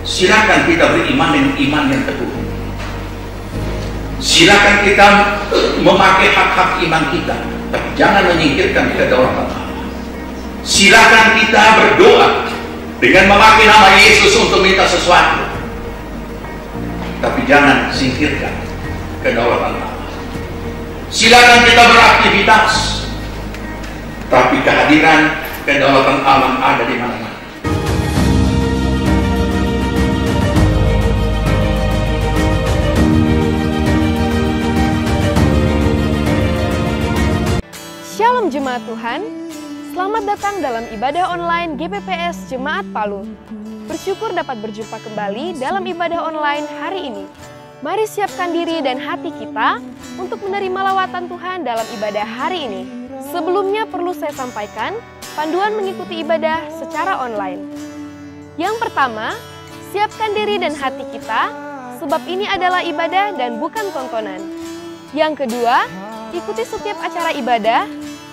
Silakan kita beriman dengan iman yang teguh. Silakan kita memakai hak-hak iman kita, tapi jangan menyingkirkan kedaulatan Allah. Silakan kita berdoa dengan memakai nama Yesus untuk minta sesuatu, tapi jangan singkirkan kedaulatan Allah. Silakan kita beraktivitas, tapi kehadiran kedaulatan Allah ada di mana-mana. Shalom Jemaat Tuhan, selamat datang dalam ibadah online GPPS Jemaat Palu. Bersyukur dapat berjumpa kembali dalam ibadah online hari ini. Mari siapkan diri dan hati kita untuk menerima lawatan Tuhan dalam ibadah hari ini. Sebelumnya perlu saya sampaikan panduan mengikuti ibadah secara online. Yang pertama, siapkan diri dan hati kita, sebab ini adalah ibadah dan bukan tontonan. Yang kedua, ikuti setiap acara ibadah,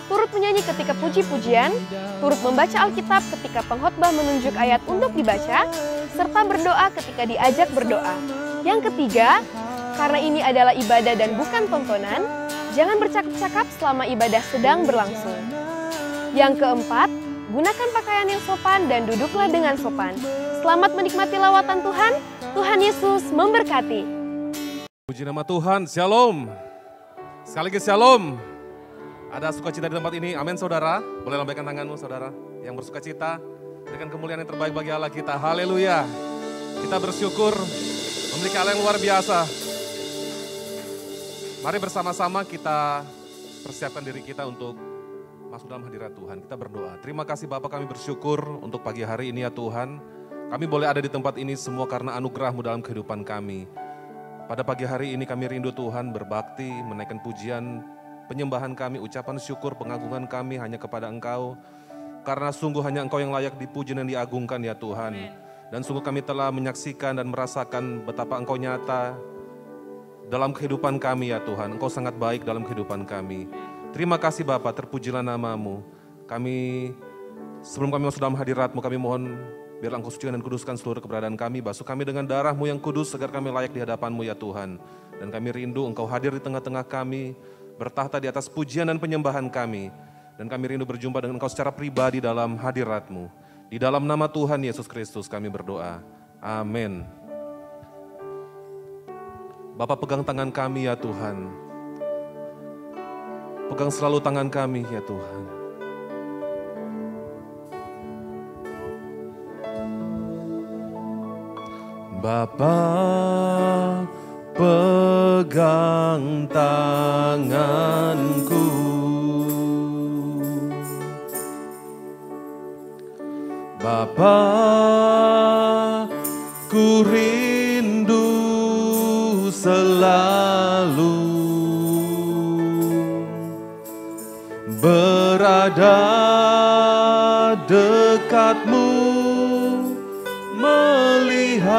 turut menyanyi ketika puji-pujian, turut membaca Alkitab ketika pengkhotbah menunjuk ayat untuk dibaca, serta berdoa ketika diajak berdoa. Yang ketiga, karena ini adalah ibadah dan bukan tontonan, jangan bercakap-cakap selama ibadah sedang berlangsung. Yang keempat, gunakan pakaian yang sopan dan duduklah dengan sopan. Selamat menikmati lawatan Tuhan, Tuhan Yesus memberkati. Puji nama Tuhan, shalom. Sekali lagi shalom. Ada sukacita di tempat ini, amin saudara. Boleh lambaikan tanganmu saudara. Yang bersukacita, berikan kemuliaan yang terbaik bagi Allah kita. Haleluya. Kita bersyukur memiliki Allah yang luar biasa. Mari bersama-sama kita persiapkan diri kita untuk masuk dalam hadirat Tuhan. Kita berdoa. Terima kasih Bapa, kami bersyukur untuk pagi hari ini ya Tuhan. Kami boleh ada di tempat ini semua karena anugerah-Mu dalam kehidupan kami. Pada pagi hari ini kami rindu Tuhan berbakti, menaikkan pujian, penyembahan kami, ucapan syukur, pengagungan kami hanya kepada Engkau. Karena sungguh hanya Engkau yang layak dipuji dan diagungkan ya Tuhan. Dan sungguh kami telah menyaksikan dan merasakan betapa Engkau nyata dalam kehidupan kami ya Tuhan. Engkau sangat baik dalam kehidupan kami. Terima kasih Bapa, terpujilah nama-Mu. Kami, sebelum kami masuk dalam hadirat-Mu, kami mohon biarlah Engkau sucikan dan kuduskan seluruh keberadaan kami. Basuh kami dengan darah-Mu yang kudus agar kami layak di hadapan-Mu ya Tuhan. Dan kami rindu Engkau hadir di tengah-tengah kami, bertahta di atas pujian dan penyembahan kami. Dan kami rindu berjumpa dengan Engkau secara pribadi dalam hadirat-Mu. Di dalam nama Tuhan Yesus Kristus kami berdoa. Amin. Bapa, pegang tangan kami ya Tuhan. Pegang selalu tangan kami ya Tuhan. Bapa, pegang tanganku. Bapa, ku rindu selalu berada dekat-Mu, melihat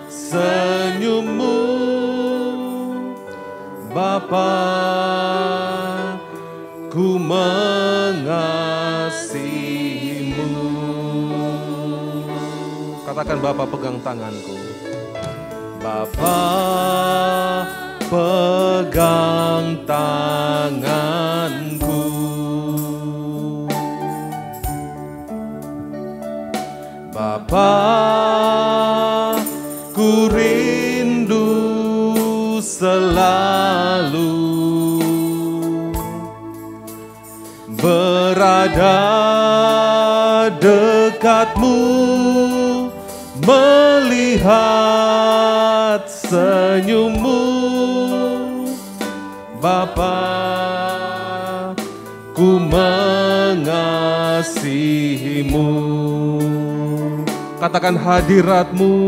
senyum-Mu. Bapa, ku mengasihi-Mu. Katakan, Bapa pegang tanganku. Bapa pegang tanganku. Bapa, ku rindu selalu berada dekat-Mu, melihat senyum-Mu. Bapa, ku mengasihi-Mu. Katakan hadirat-Mu.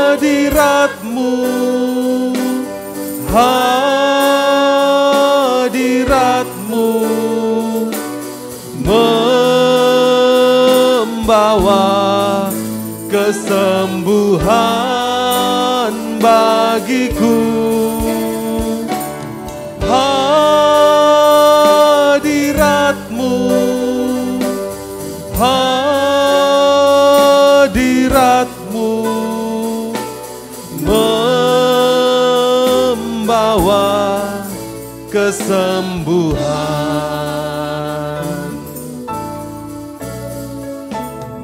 Hadirat-Mu, hadirat-Mu membawa kesembuhan bagiku. Hadirat-Mu, hadirat-Mu membawa kesembuhan.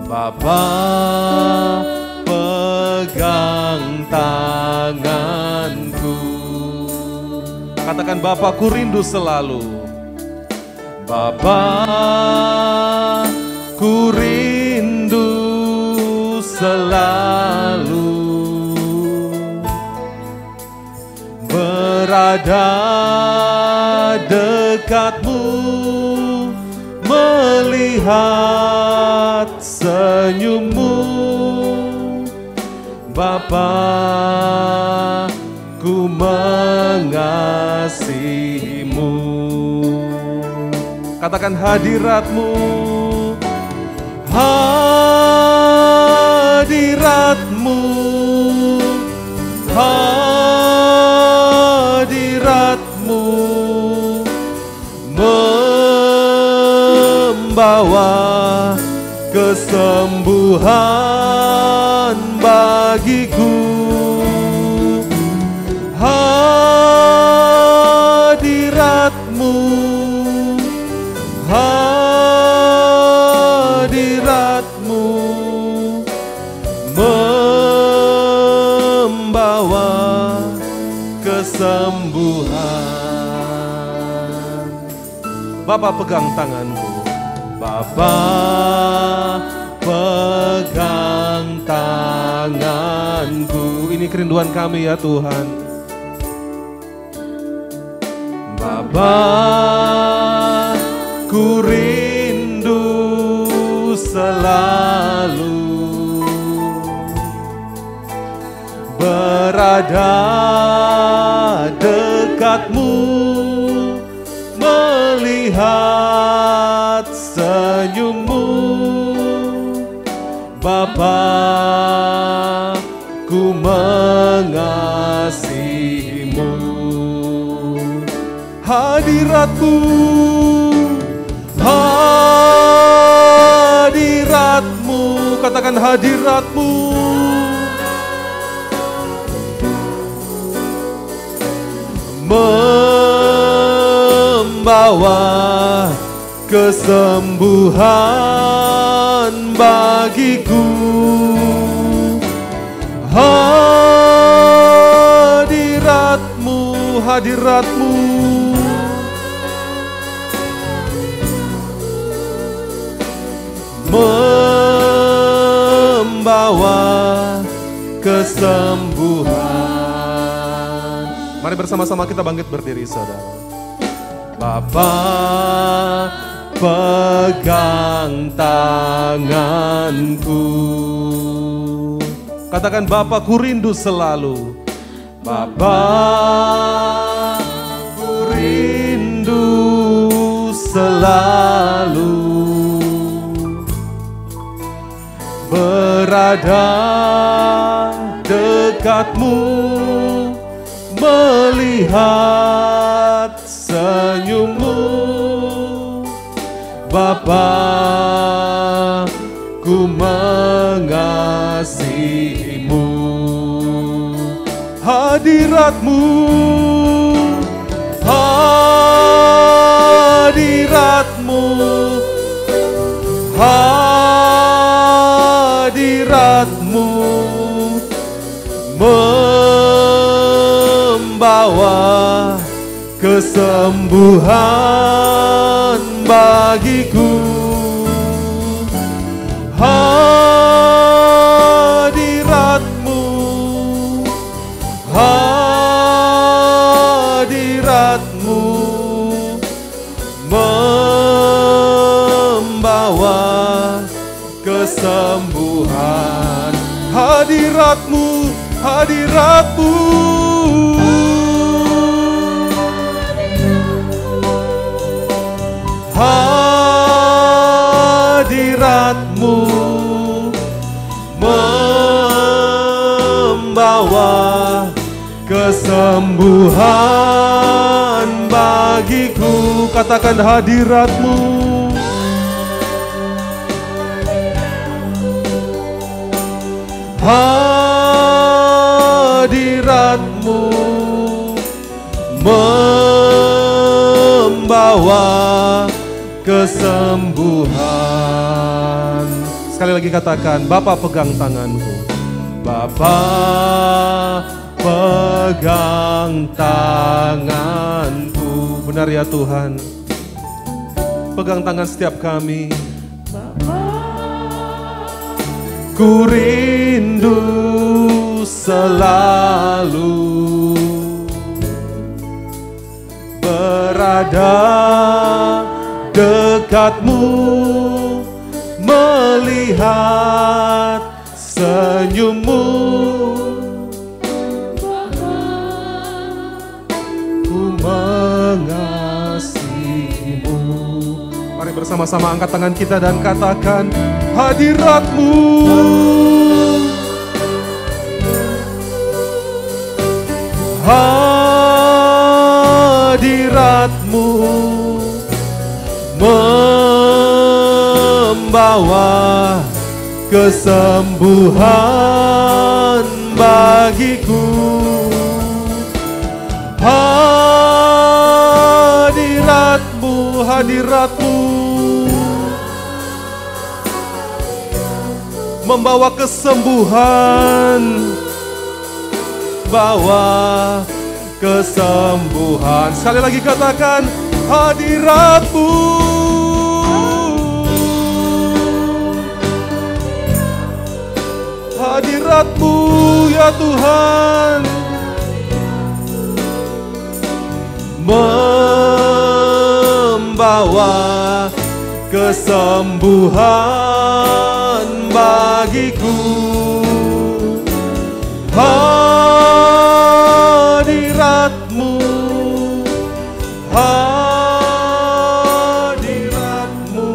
Bapa, pegang tanganku. Katakan, Bapa, ku rindu selalu. Bapa, ku rindu selalu berada dekat-Mu, melihat senyum-Mu. Bapa, ku mengasihi-Mu. Katakan, hadirat-Mu, hadirat-Mu, hadirat-Mu membawa kesembuhan bagiku. Hadirat-Mu, hadirat-Mu membawa kesembuhan. Bapa, pegang tanganku. Bapa, pegang tanganku. Ini kerinduan kami ya Tuhan. Bapa, ku rindu selalu berada dekat-Mu, melihat senyum-Mu. Bapa, ku mengasihi-Mu. Hadirat-Mu, hadirat-Mu, katakan hadirat-Mu membawa kesembuhan bagiku. Hadirat-Mu, hadirat-Mu membawa kesembuhan. Mari bersama-sama kita bangkit berdiri, saudara. Bapa, pegang tanganku. Katakan, Bapa, ku rindu selalu. Bapa, ku rindu selalu berada dekat-Mu, melihat senyum-Mu. Bapa, ku mengasihi-Mu. Hadirat-Mu, hadirat-Mu, hadirat-Mu membawa kesembuhan bagiku. Hadirat-Mu, hadirat-Mu membawa kesembuhan. Hadirat-Mu, hadirat-Mu, hadirat-Mu membawa kesembuhan bagiku. Katakan, hadirat-Mu, hadirat-Mu membawa kesembuhan. Sekali lagi katakan, Bapa pegang tanganku. Bapa pegang tanganku. Benar ya Tuhan, pegang tangan setiap kami. Ku rindu selalu berada dekat-Mu, melihat senyum-Mu, ku mengasihi-Mu. Mari bersama-sama angkat tangan kita dan katakan, hadirat-Mu, hadirat-Mu membawa kesembuhan bagiku. Hadirat-Mu, hadirat-Mu membawa kesembuhan, bawa kesembuhan. Sekali lagi katakan, hadirat-Mu, hadirat-Mu ya Tuhan, membawa kesembuhan bagiku. Hadirat-Mu, hadirat-Mu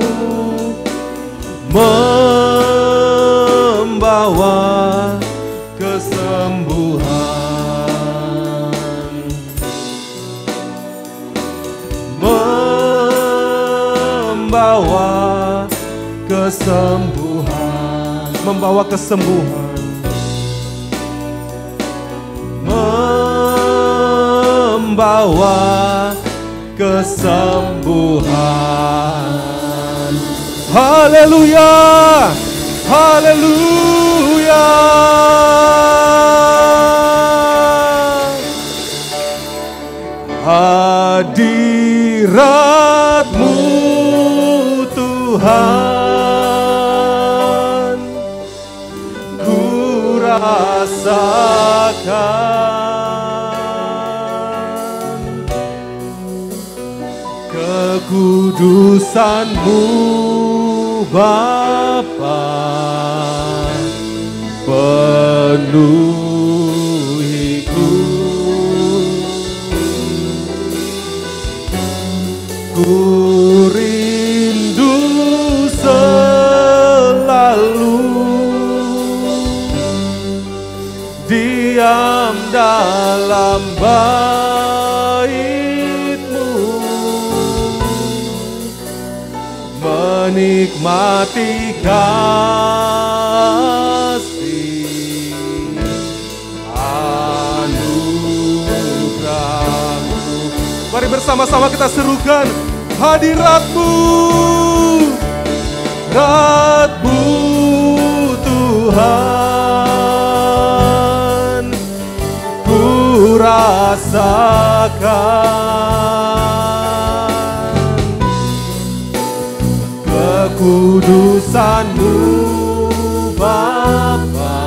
membawa kesembuhan, membawa kesembuhan, membawa kesembuhan, membawa kesembuhan. Haleluya, haleluya. Hadirat-Mu Tuhan, ku rasakan kekudusan-Mu Bapa, penuhiku. Ku rindu selalu diam dalam bait-Mu, menikmati kasih anugerah-Mu. Mari bersama-sama kita serukan, hadirat-Mu, hadirat-Mu Tuhan, ku rasakan kekudusan-Mu Bapa,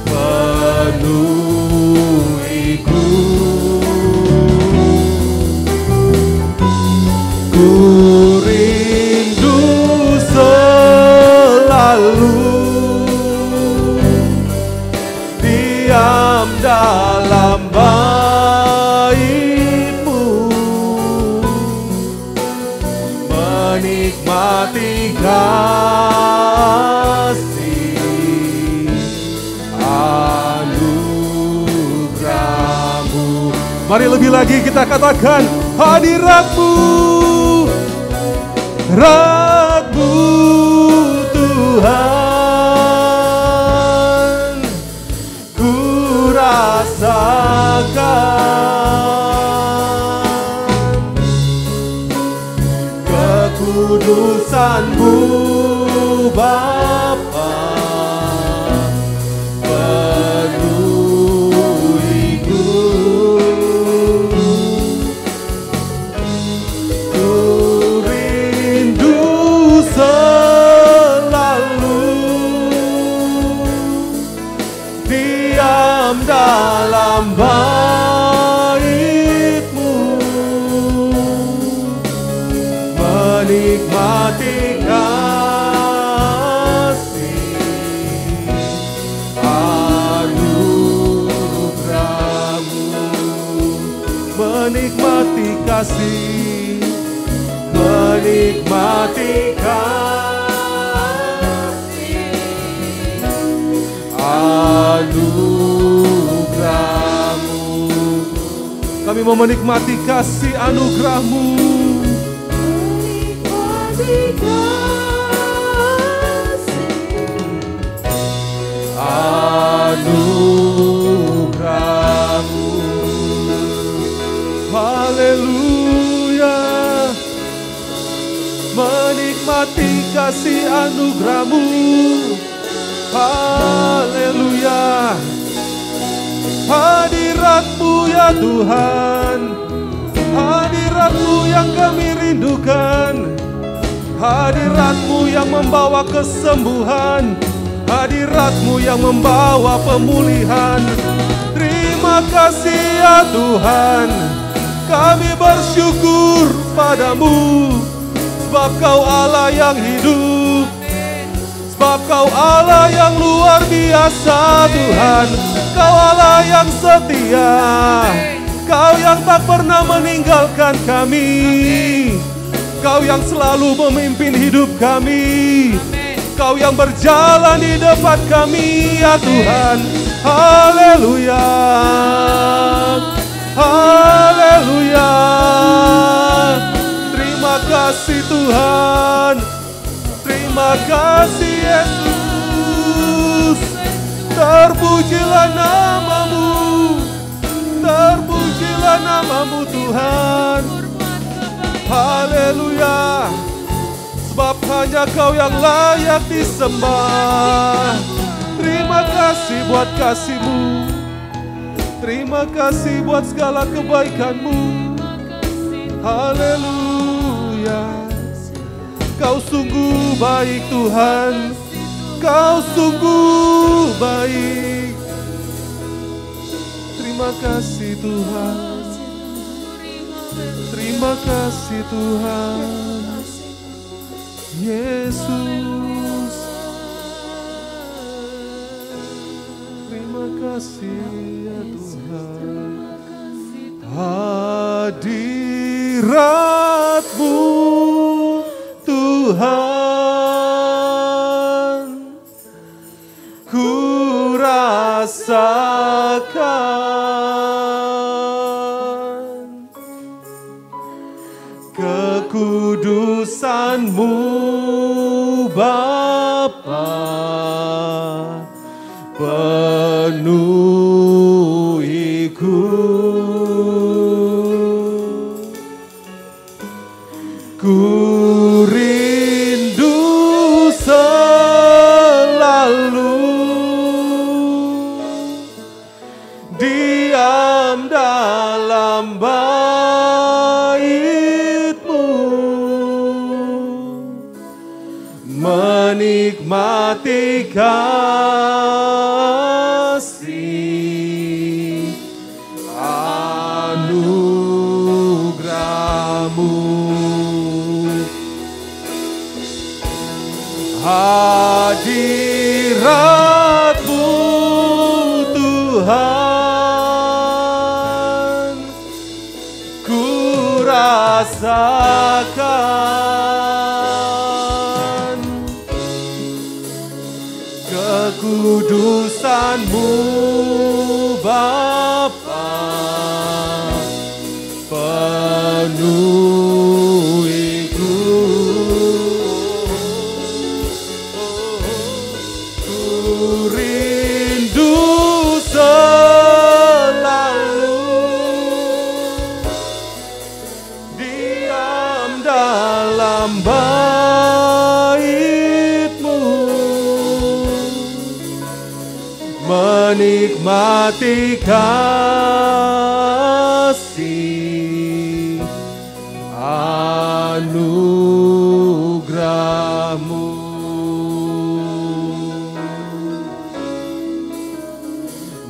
penuhiku. Ku rindu selalu diam dalam bait-Mu, menikmati kasih anugerah-Mu. Mari lebih lagi kita katakan, hadirat-Mu, hadirat-Mu Tuhan, kekudusan-Mu Bapa, penuhiku. Ku rindu selalu diam dalam bait-Mu, menikmati kasih anugerah-Mu, menikmati kasih, menikmati kasih anugerah-Mu. Kami mau menikmati kasih anugerah-Mu, menikmati kasih anugerah-Mu. Haleluya, menikmati kasih anugerah-Mu. Haleluya, hadirat-Mu ya Tuhan, hadirat-Mu yang kami rindukan, hadirat-Mu yang membawa kesembuhan, hadirat-Mu yang membawa pemulihan. Terima kasih ya Tuhan, kami bersyukur padamu, sebab Kau Allah yang hidup, sebab Kau Allah yang luar biasa Tuhan. Kau Allah yang setia, Kau yang tak pernah meninggalkan kami, Kau yang selalu memimpin hidup kami, Kau yang berjalan di depan kami ya Tuhan. Haleluya, haleluya. Terima kasih Tuhan, terima kasih Yesus. Terpujilah nama-Mu, terpujilah nama-Mu Tuhan. Haleluya, sebab hanya Kau yang layak disembah. Terima kasih buat kasih-Mu, terima kasih buat segala kebaikan-Mu. Haleluya, Kau sungguh baik Tuhan, Kau sungguh baik. Terima kasih Tuhan, terima kasih Tuhan Yesus. Terima kasih ya Tuhan, hadirat-Mu Tuhan ku rasakan, kekudusan-Mu Bapa penuhiku. Ku rindu selalu diam dalam bait-Mu, menikmati kasih anugerah-Mu. Hadirat-Mu Tuhan ku rasakan, kekudusan-Mu Bapa penuhiku. Ku rindu selalu diam dalam bait-Mu, menikmati kasih anugerah-Mu.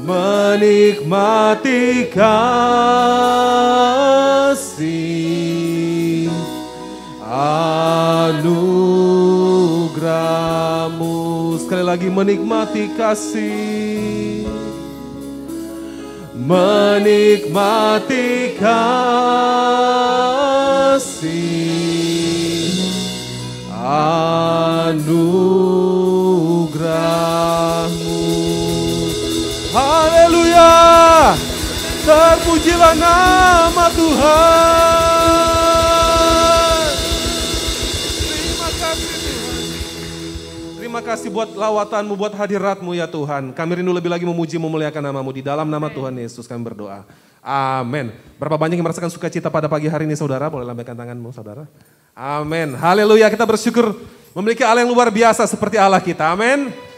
Menikmati kasih anugerah-Mu. Sekali lagi, menikmati kasih, menikmati kasih anugerah-Mu. Haleluya, terpujilah nama Tuhan. Terima kasih Tuhan. Terima kasih buat lawatan-Mu, buat hadirat-Mu ya Tuhan. Kami rindu lebih lagi memuji, memuliakan nama-Mu. Di dalam nama Tuhan Yesus kami berdoa. Amin. Berapa banyak yang merasakan sukacita pada pagi hari ini saudara? Boleh lambaikan tanganmu saudara. Amin. Haleluya, kita bersyukur memiliki Allah yang luar biasa seperti Allah kita. Amin.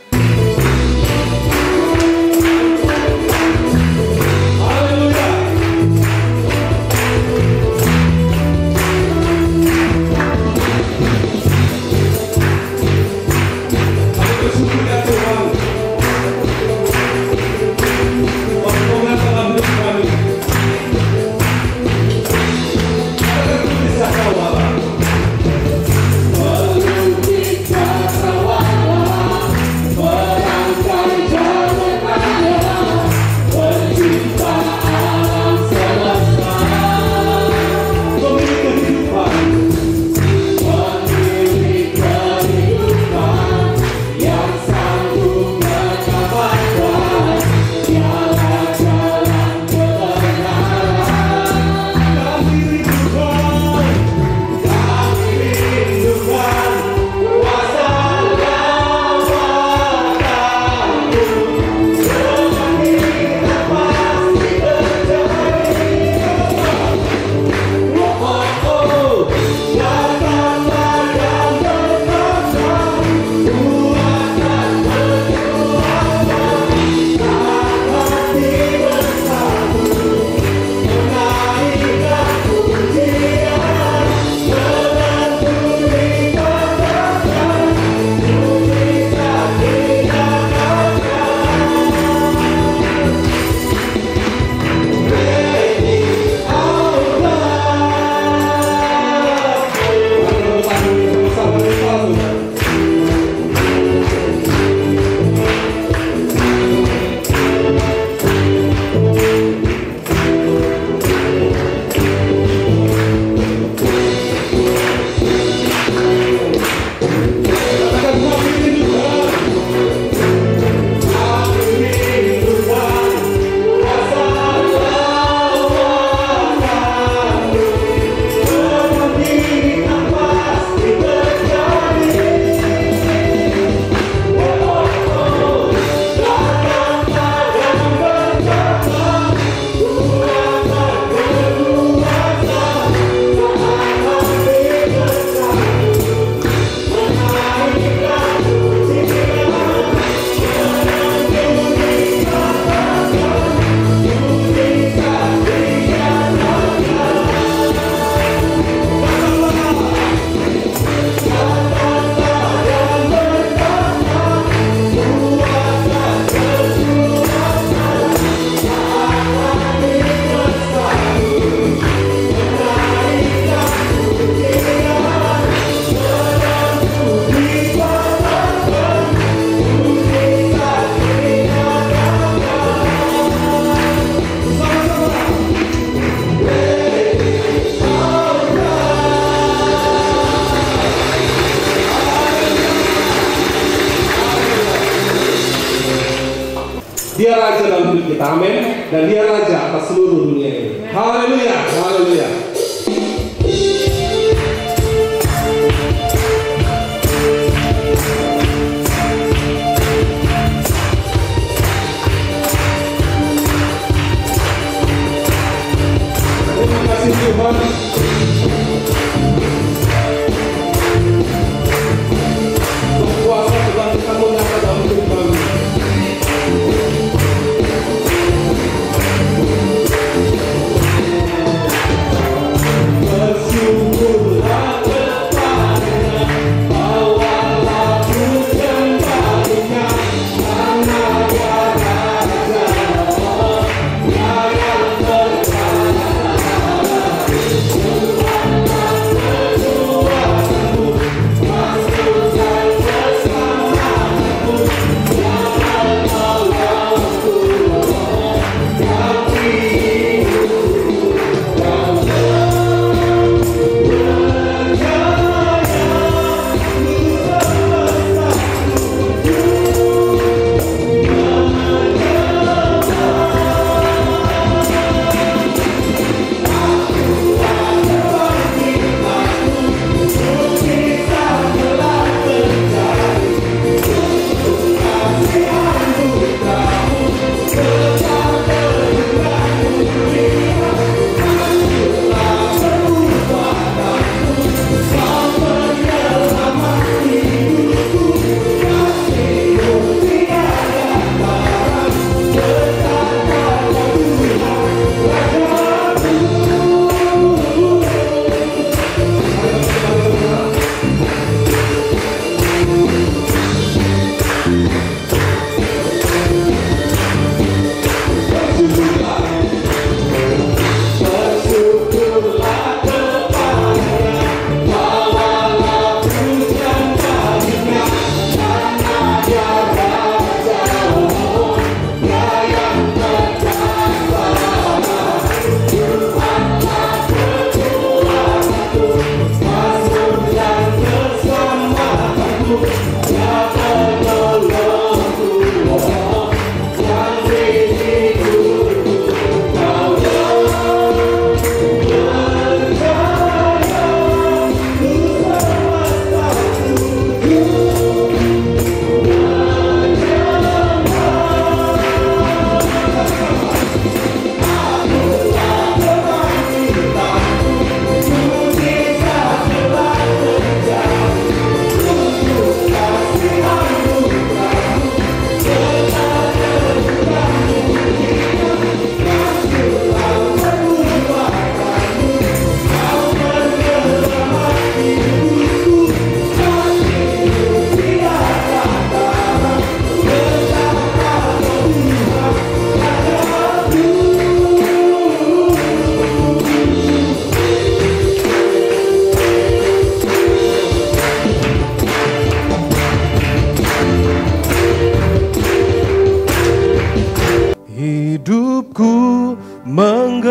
Dia raja dalam hidup kita, amin. Dan dia raja atas seluruh dunia ini. Haleluya, haleluya. Terima kasih Tuhan.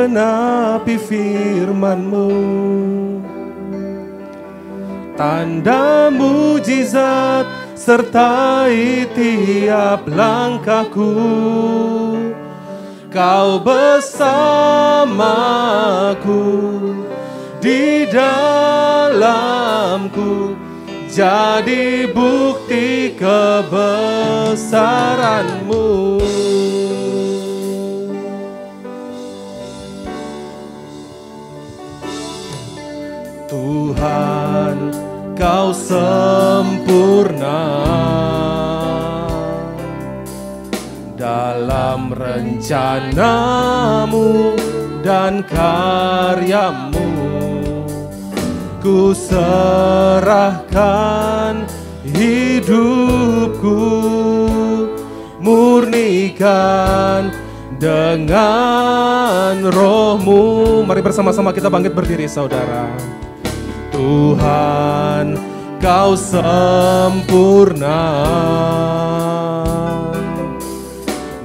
menggenapi firman-Mu. Tanda mujizat sertai tiap langkahku. Kau bersamaku, di dalamku, jadi bukti kebesaran-Mu. Tuhan, Kau sempurna dalam rencana-Mu dan karya-Mu. Ku serahkan hidupku, murnikan dengan Roh-Mu. Mari bersama-sama kita bangkit berdiri, saudara. Tuhan, Kau sempurna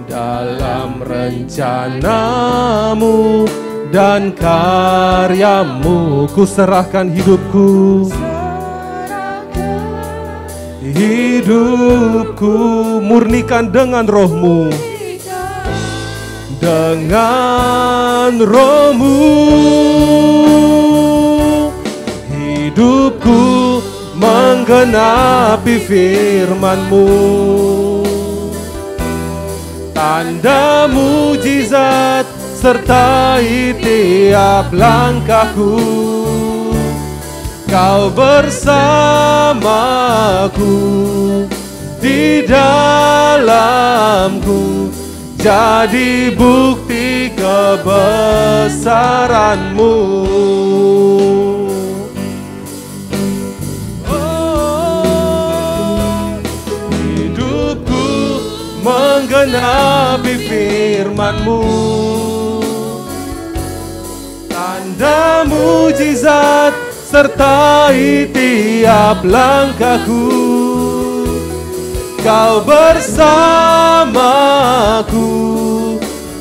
dalam rencana-Mu dan karya-Mu. Ku serahkan hidupku, murnikan dengan Roh-Mu, dengan Roh-Mu. Hidupku menggenapi firman-Mu. Tanda mujizat sertai tiap langkahku. Kau bersamaku, di dalamku, jadi bukti kebesaran-Mu. Menggenapi firman-Mu. Tanda mujizat sertai tiap langkahku. Kau bersamaku,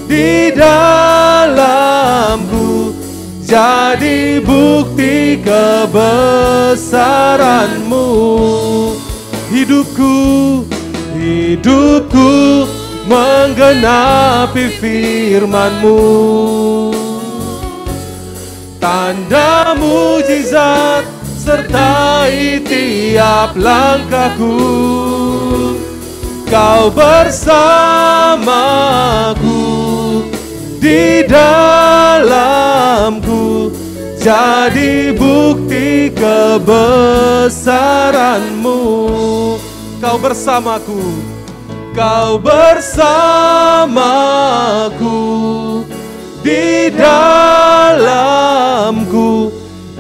di dalamku, jadi bukti kebesaran-Mu. Hidupku menggenapi firman-Mu. Tanda mujizat sertai tiap langkahku. Kau bersamaku, di dalamku, jadi bukti kebesaran-Mu. Kau bersamaku, Kau bersamaku, di dalamku,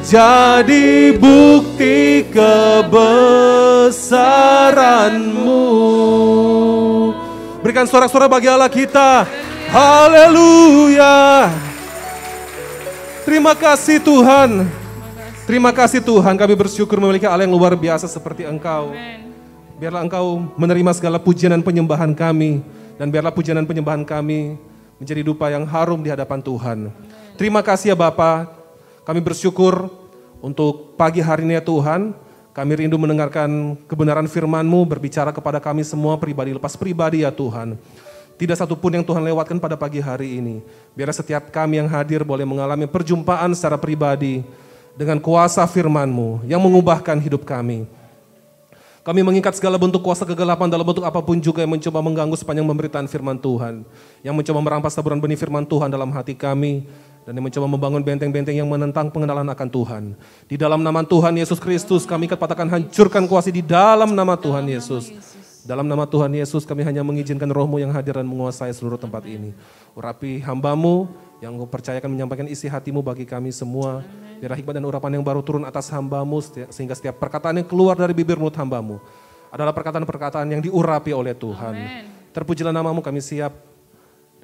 jadi bukti kebesaran-Mu. Berikan sorak-sorak bagi Allah kita. Haleluya. Terima kasih Tuhan. Terima kasih Tuhan, kami bersyukur memiliki Allah yang luar biasa seperti Engkau. Biarlah Engkau menerima segala pujian dan penyembahan kami. Dan biarlah pujian dan penyembahan kami menjadi dupa yang harum di hadapan Tuhan. Terima kasih ya Bapa. Kami bersyukur untuk pagi hari ini ya Tuhan. Kami rindu mendengarkan kebenaran firman-Mu berbicara kepada kami semua pribadi lepas pribadi ya Tuhan. Tidak satupun yang Tuhan lewatkan pada pagi hari ini. Biarlah setiap kami yang hadir boleh mengalami perjumpaan secara pribadi dengan kuasa firman-Mu yang mengubahkan hidup kami. Kami mengikat segala bentuk kuasa kegelapan dalam bentuk apapun juga yang mencoba mengganggu sepanjang pemberitaan firman Tuhan. Yang mencoba merampas taburan benih firman Tuhan dalam hati kami. Dan yang mencoba membangun benteng-benteng yang menentang pengenalan akan Tuhan. Di dalam nama Tuhan Yesus Kristus kami katakan hancurkan kuasa di dalam nama Tuhan Yesus. Dalam nama Tuhan Yesus kami hanya mengizinkan Roh-Mu yang hadir dan menguasai seluruh tempat ini. Urapi hamba-Mu yang Kau percayakan menyampaikan isi hati-Mu bagi kami semua. Biarlah hikmat dan urapan yang baru turun atas hamba-Mu sehingga setiap perkataan yang keluar dari bibir mulut hamba-Mu adalah perkataan-perkataan yang diurapi oleh Tuhan. Amen. Terpujilah nama-Mu, kami siap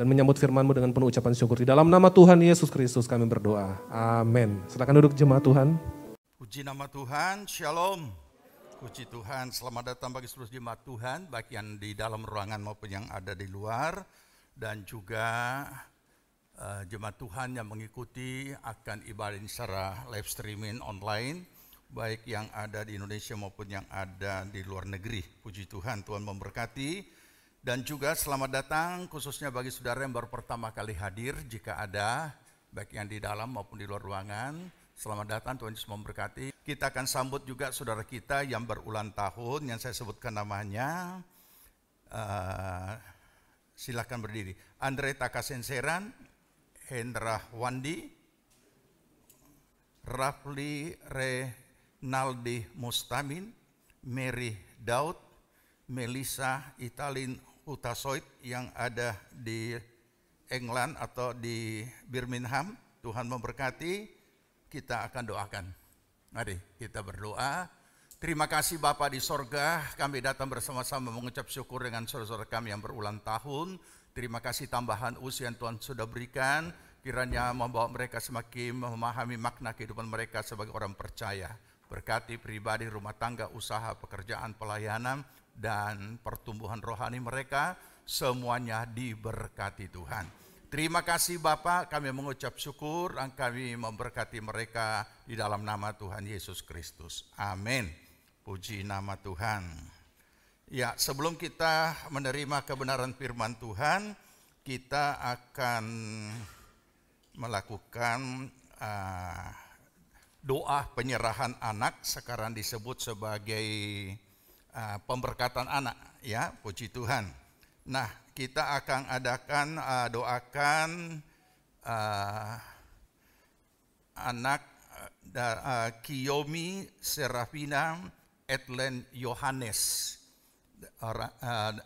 dan menyambut firman-Mu dengan penuh ucapan syukur. Di dalam nama Tuhan Yesus Kristus kami berdoa. Amin. Silakan duduk jemaat Tuhan. Puji nama Tuhan, Shalom. Puji Tuhan, selamat datang bagi seluruh jemaat Tuhan, baik yang di dalam ruangan maupun yang ada di luar. Dan juga jemaat Tuhan yang mengikuti akan ibadah ini secara live streaming online, baik yang ada di Indonesia maupun yang ada di luar negeri. Puji Tuhan, Tuhan memberkati. Dan juga selamat datang khususnya bagi saudara yang baru pertama kali hadir, jika ada, baik yang di dalam maupun di luar ruangan. Selamat datang, Tuhan Yesus memberkati. Kita akan sambut juga saudara kita yang berulang tahun, yang saya sebutkan namanya. Silakan berdiri. Andre Takasenseran, Hendra Wandi, Rafli Renaldi Mustamin, Mary Daud, Melissa Italin Utasoid yang ada di England atau di Birmingham. Tuhan memberkati. Kita akan doakan. Mari kita berdoa. Terima kasih Bapa di sorga, kami datang bersama-sama mengucap syukur dengan saudara-saudara kami yang berulang tahun. Terima kasih tambahan usia yang Tuhan sudah berikan, kiranya membawa mereka semakin memahami makna kehidupan mereka sebagai orang percaya. Berkati pribadi, rumah tangga, usaha, pekerjaan, pelayanan, dan pertumbuhan rohani mereka, semuanya diberkati Tuhan. Terima kasih Bapa, kami mengucap syukur dan kami memberkati mereka di dalam nama Tuhan Yesus Kristus. Amin. Puji nama Tuhan. Ya, sebelum kita menerima kebenaran firman Tuhan, kita akan melakukan doa penyerahan anak, sekarang disebut sebagai pemberkatan anak, ya, puji Tuhan. Nah, kita akan adakan doakan anak Kiyomi Serafina Edlen Yohanes.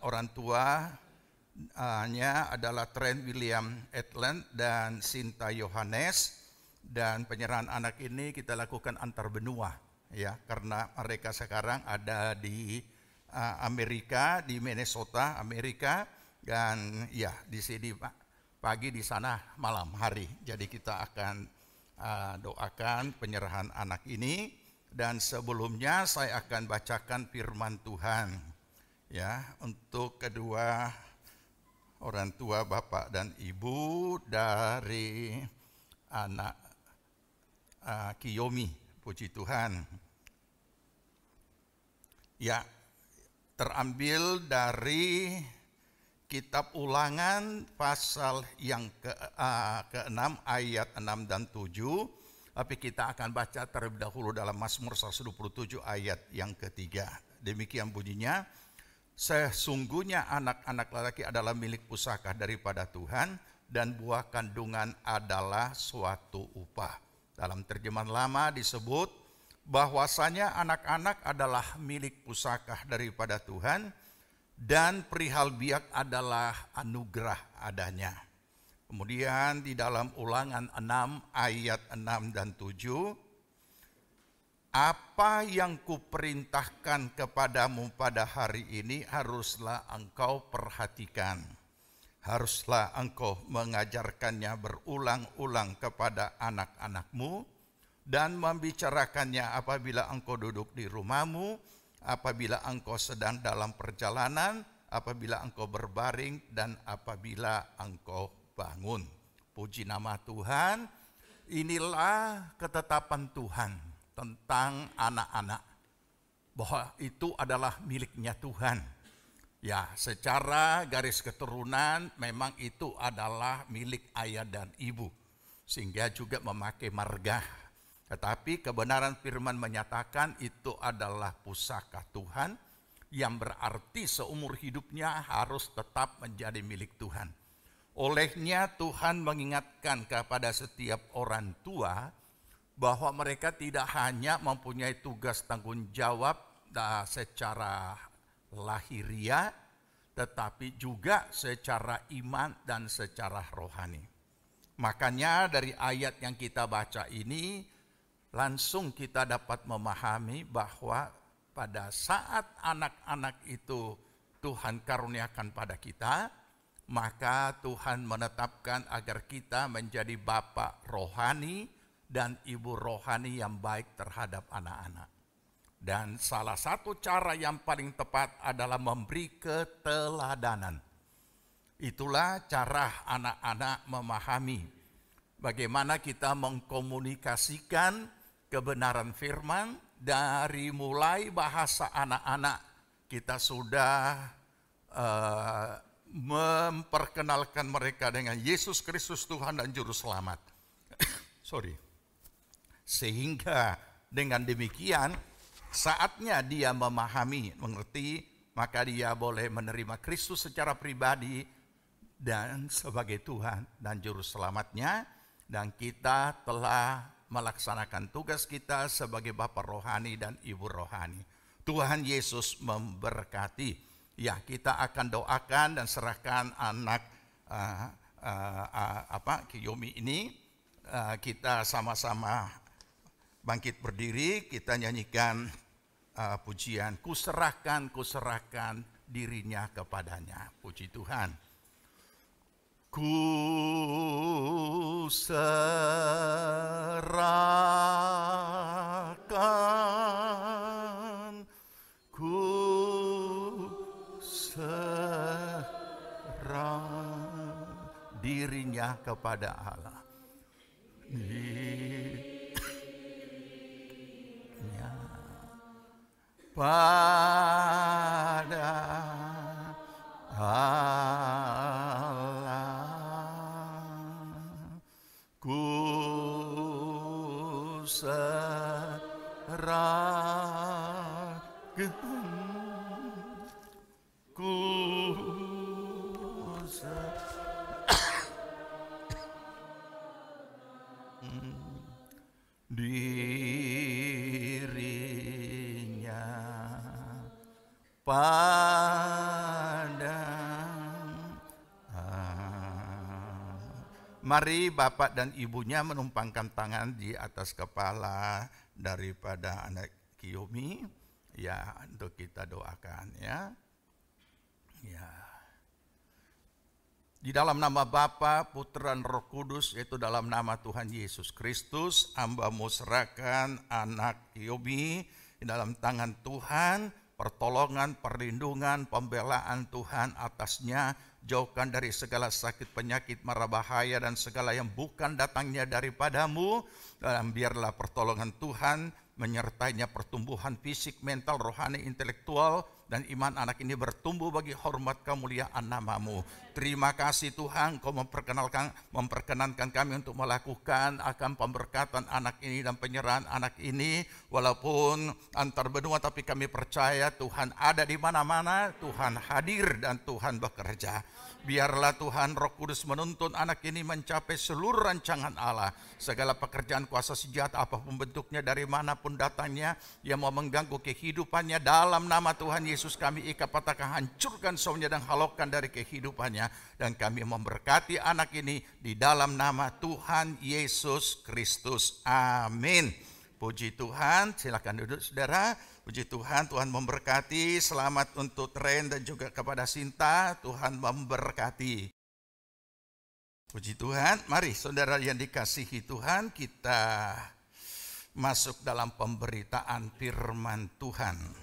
Orang tuanya adalah Trent William Edlen dan Sinta Yohanes. Dan penyerahan anak ini kita lakukan antar benua, ya, karena mereka sekarang ada di Amerika, di Minnesota, Amerika, dan ya di sini pagi, di sana malam hari. Jadi kita akan doakan penyerahan anak ini. Dan sebelumnya saya akan bacakan firman Tuhan, ya, untuk kedua orang tua bapak dan ibu dari anak Kiyomi, puji Tuhan. Ya, terambil dari kitab Ulangan pasal yang ke-6 ayat 6 dan 7. Tapi kita akan baca terlebih dahulu dalam Mazmur 127 ayat yang ketiga. Demikian bunyinya, sesungguhnya anak-anak lelaki adalah milik pusaka daripada Tuhan, dan buah kandungan adalah suatu upah. Dalam terjemahan lama disebut bahwasanya anak-anak adalah milik pusaka daripada Tuhan, dan perihal biak adalah anugerah adanya. Kemudian di dalam Ulangan 6 ayat 6 dan 7, apa yang kuperintahkan kepadamu pada hari ini haruslah engkau perhatikan. Haruslah engkau mengajarkannya berulang-ulang kepada anak-anakmu dan membicarakannya apabila engkau duduk di rumahmu, apabila engkau sedang dalam perjalanan, apabila engkau berbaring, dan apabila engkau bangun. Puji nama Tuhan. Inilah ketetapan Tuhan tentang anak-anak, bahwa itu adalah miliknya Tuhan. Ya, secara garis keturunan memang itu adalah milik ayah dan ibu, sehingga juga memakai marga. Tetapi kebenaran firman menyatakan itu adalah pusaka Tuhan, yang berarti seumur hidupnya harus tetap menjadi milik Tuhan. Olehnya Tuhan mengingatkan kepada setiap orang tua bahwa mereka tidak hanya mempunyai tugas tanggung jawab secara lahiriah, tetapi juga secara iman dan secara rohani. Makanya dari ayat yang kita baca ini, langsung kita dapat memahami bahwa pada saat anak-anak itu Tuhan karuniakan pada kita, maka Tuhan menetapkan agar kita menjadi bapak rohani dan ibu rohani yang baik terhadap anak-anak. Dan salah satu cara yang paling tepat adalah memberi keteladanan. Itulah cara anak-anak memahami bagaimana kita mengkomunikasikan kebenaran firman. Dari mulai bahasa anak-anak kita sudah memperkenalkan mereka dengan Yesus Kristus Tuhan dan Juru Selamat. Sehingga dengan demikian saatnya dia memahami, mengerti, maka dia boleh menerima Kristus secara pribadi dan sebagai Tuhan dan Juru Selamatnya. Dan kita telah melaksanakan tugas kita sebagai Bapak rohani dan Ibu rohani. Tuhan Yesus memberkati. Ya, kita akan doakan dan serahkan anak Kiyomi ini. Kita sama-sama bangkit berdiri, kita nyanyikan pujian, ku serahkan dirinya kepadanya. Puji Tuhan. Ku serahkan, dirinya kepada Allah. Dirinya pada Allah. Ku serahkan, dirinya pada. Mari Bapak dan Ibunya menumpangkan tangan di atas kepala daripada anak Kiyomi, ya, untuk kita doakan, ya. Ya. Di dalam nama Bapa, Putra dan Roh Kudus, yaitu dalam nama Tuhan Yesus Kristus, hamba-Mu serahkan anak Kiyomi di dalam tangan Tuhan, pertolongan, perlindungan, pembelaan Tuhan atasnya. Jauhkan dari segala sakit, penyakit, mara bahaya, dan segala yang bukan datangnya daripada-Mu. Dan biarlah pertolongan Tuhan menyertainya pertumbuhan fisik, mental, rohani, intelektual, dan iman anak ini bertumbuh bagi hormat kemuliaan nama-Mu. Terima kasih Tuhan, Kau memperkenankan kami untuk melakukan akan pemberkatan anak ini dan penyerahan anak ini. Walaupun antar benua, tapi kami percaya Tuhan ada di mana-mana, Tuhan hadir dan Tuhan bekerja. Biarlah Tuhan Roh Kudus menuntun anak ini mencapai seluruh rancangan Allah. Segala pekerjaan kuasa senjata apapun bentuknya, dari manapun datangnya, yang mau mengganggu kehidupannya, dalam nama Tuhan Yesus kami ikat, patahkan, hancurkan semuanya dan halaukan dari kehidupannya. Dan kami memberkati anak ini di dalam nama Tuhan Yesus Kristus. Amin. Puji Tuhan, silakan duduk saudara. Puji Tuhan, Tuhan memberkati. Selamat untuk Ren dan juga kepada Sinta, Tuhan memberkati. Puji Tuhan, mari saudara yang dikasihi Tuhan, kita masuk dalam pemberitaan firman Tuhan.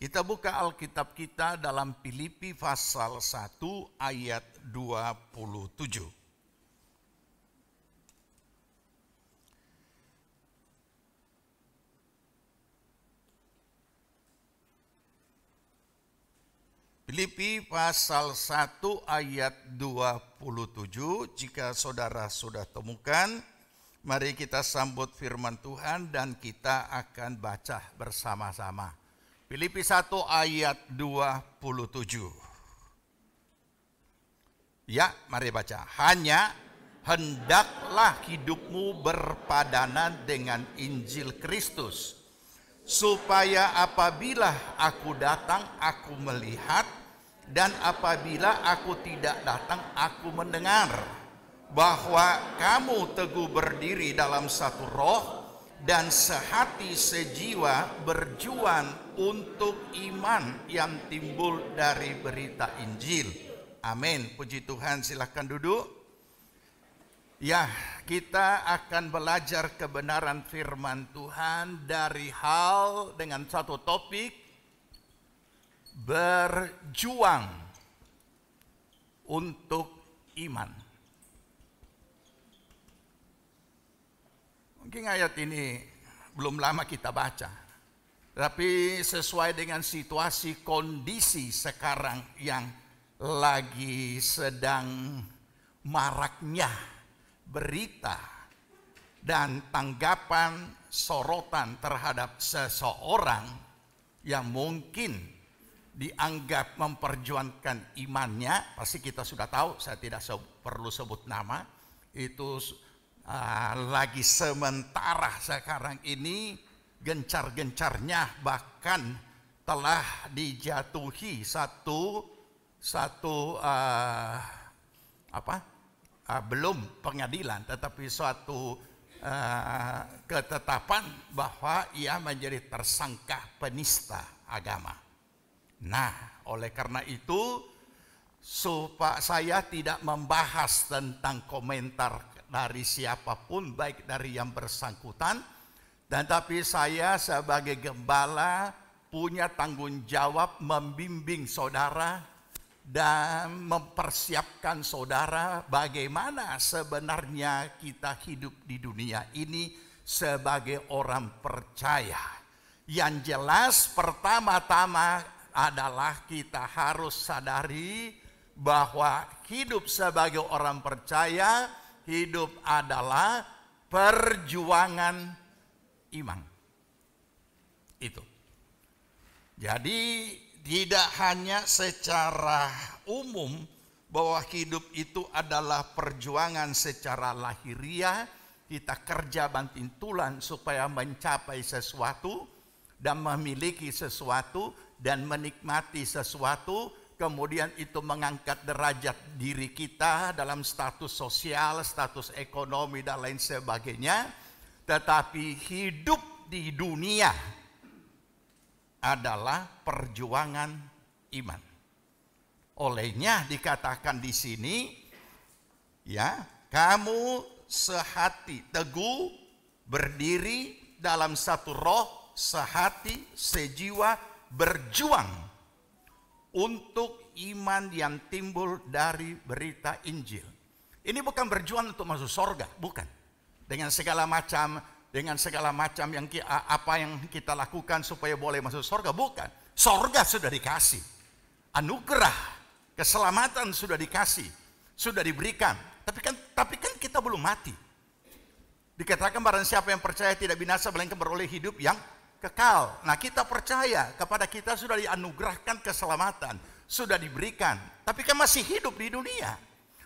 Kita buka Alkitab kita dalam Filipi pasal 1 ayat 27. Filipi pasal 1 ayat 27, jika saudara sudah temukan, mari kita sambut firman Tuhan dan kita akan baca bersama-sama. Filipi 1 ayat 27. Ya, mari baca. Hanya hendaklah hidupmu berpadanan dengan Injil Kristus, supaya apabila aku datang, aku melihat, dan apabila aku tidak datang, aku mendengar, bahwa kamu teguh berdiri dalam satu roh, dan sehati sejiwa berjuang untuk iman yang timbul dari berita Injil. Amin. Puji Tuhan, silakan duduk. Ya, kita akan belajar kebenaran firman Tuhan dari hal dengan satu topik, berjuang untuk iman. Mungkin ayat ini belum lama kita baca, tapi sesuai dengan situasi kondisi sekarang yang lagi sedang maraknya berita dan tanggapan sorotan terhadap seseorang yang mungkin dianggap memperjuangkan imannya. Pasti kita sudah tahu, saya tidak perlu sebut nama. Itu lagi sementara sekarang ini gencar-gencarnya, bahkan telah dijatuhi belum pengadilan, tetapi suatu ketetapan bahwa ia menjadi tersangka penista agama. Nah, oleh karena itu saya tidak membahas tentang komentar dari siapapun, baik dari yang bersangkutan, tetapi saya sebagai gembala punya tanggung jawab membimbing saudara dan mempersiapkan saudara bagaimana sebenarnya kita hidup di dunia ini sebagai orang percaya. Yang jelas pertama-tama adalah kita harus sadari bahwa hidup sebagai orang percaya, hidup adalah perjuangan iman. Itu. Jadi tidak hanya secara umum bahwa hidup itu adalah perjuangan secara lahiriah, kita kerja banting tulang supaya mencapai sesuatu dan memiliki sesuatu dan menikmati sesuatu, kemudian itu mengangkat derajat diri kita dalam status sosial, status ekonomi dan lain sebagainya. Tetapi hidup di dunia adalah perjuangan iman. Olehnya dikatakan di sini, ya, kamu sehati teguh berdiri dalam satu roh, sehati sejiwa berjuang untuk iman yang timbul dari berita Injil. Ini bukan berjuang untuk masuk surga, bukan. Dengan segala macam yang apa yang kita lakukan supaya boleh masuk surga, bukan. Surga sudah dikasih, anugerah keselamatan sudah dikasih, sudah diberikan. Tapi kan kita belum mati. Dikatakan barang siapa yang percaya tidak binasa melainkan beroleh hidup yang kekal. Nah, kita percaya kepada kita sudah dianugerahkan keselamatan, sudah diberikan. Tapi kan masih hidup di dunia.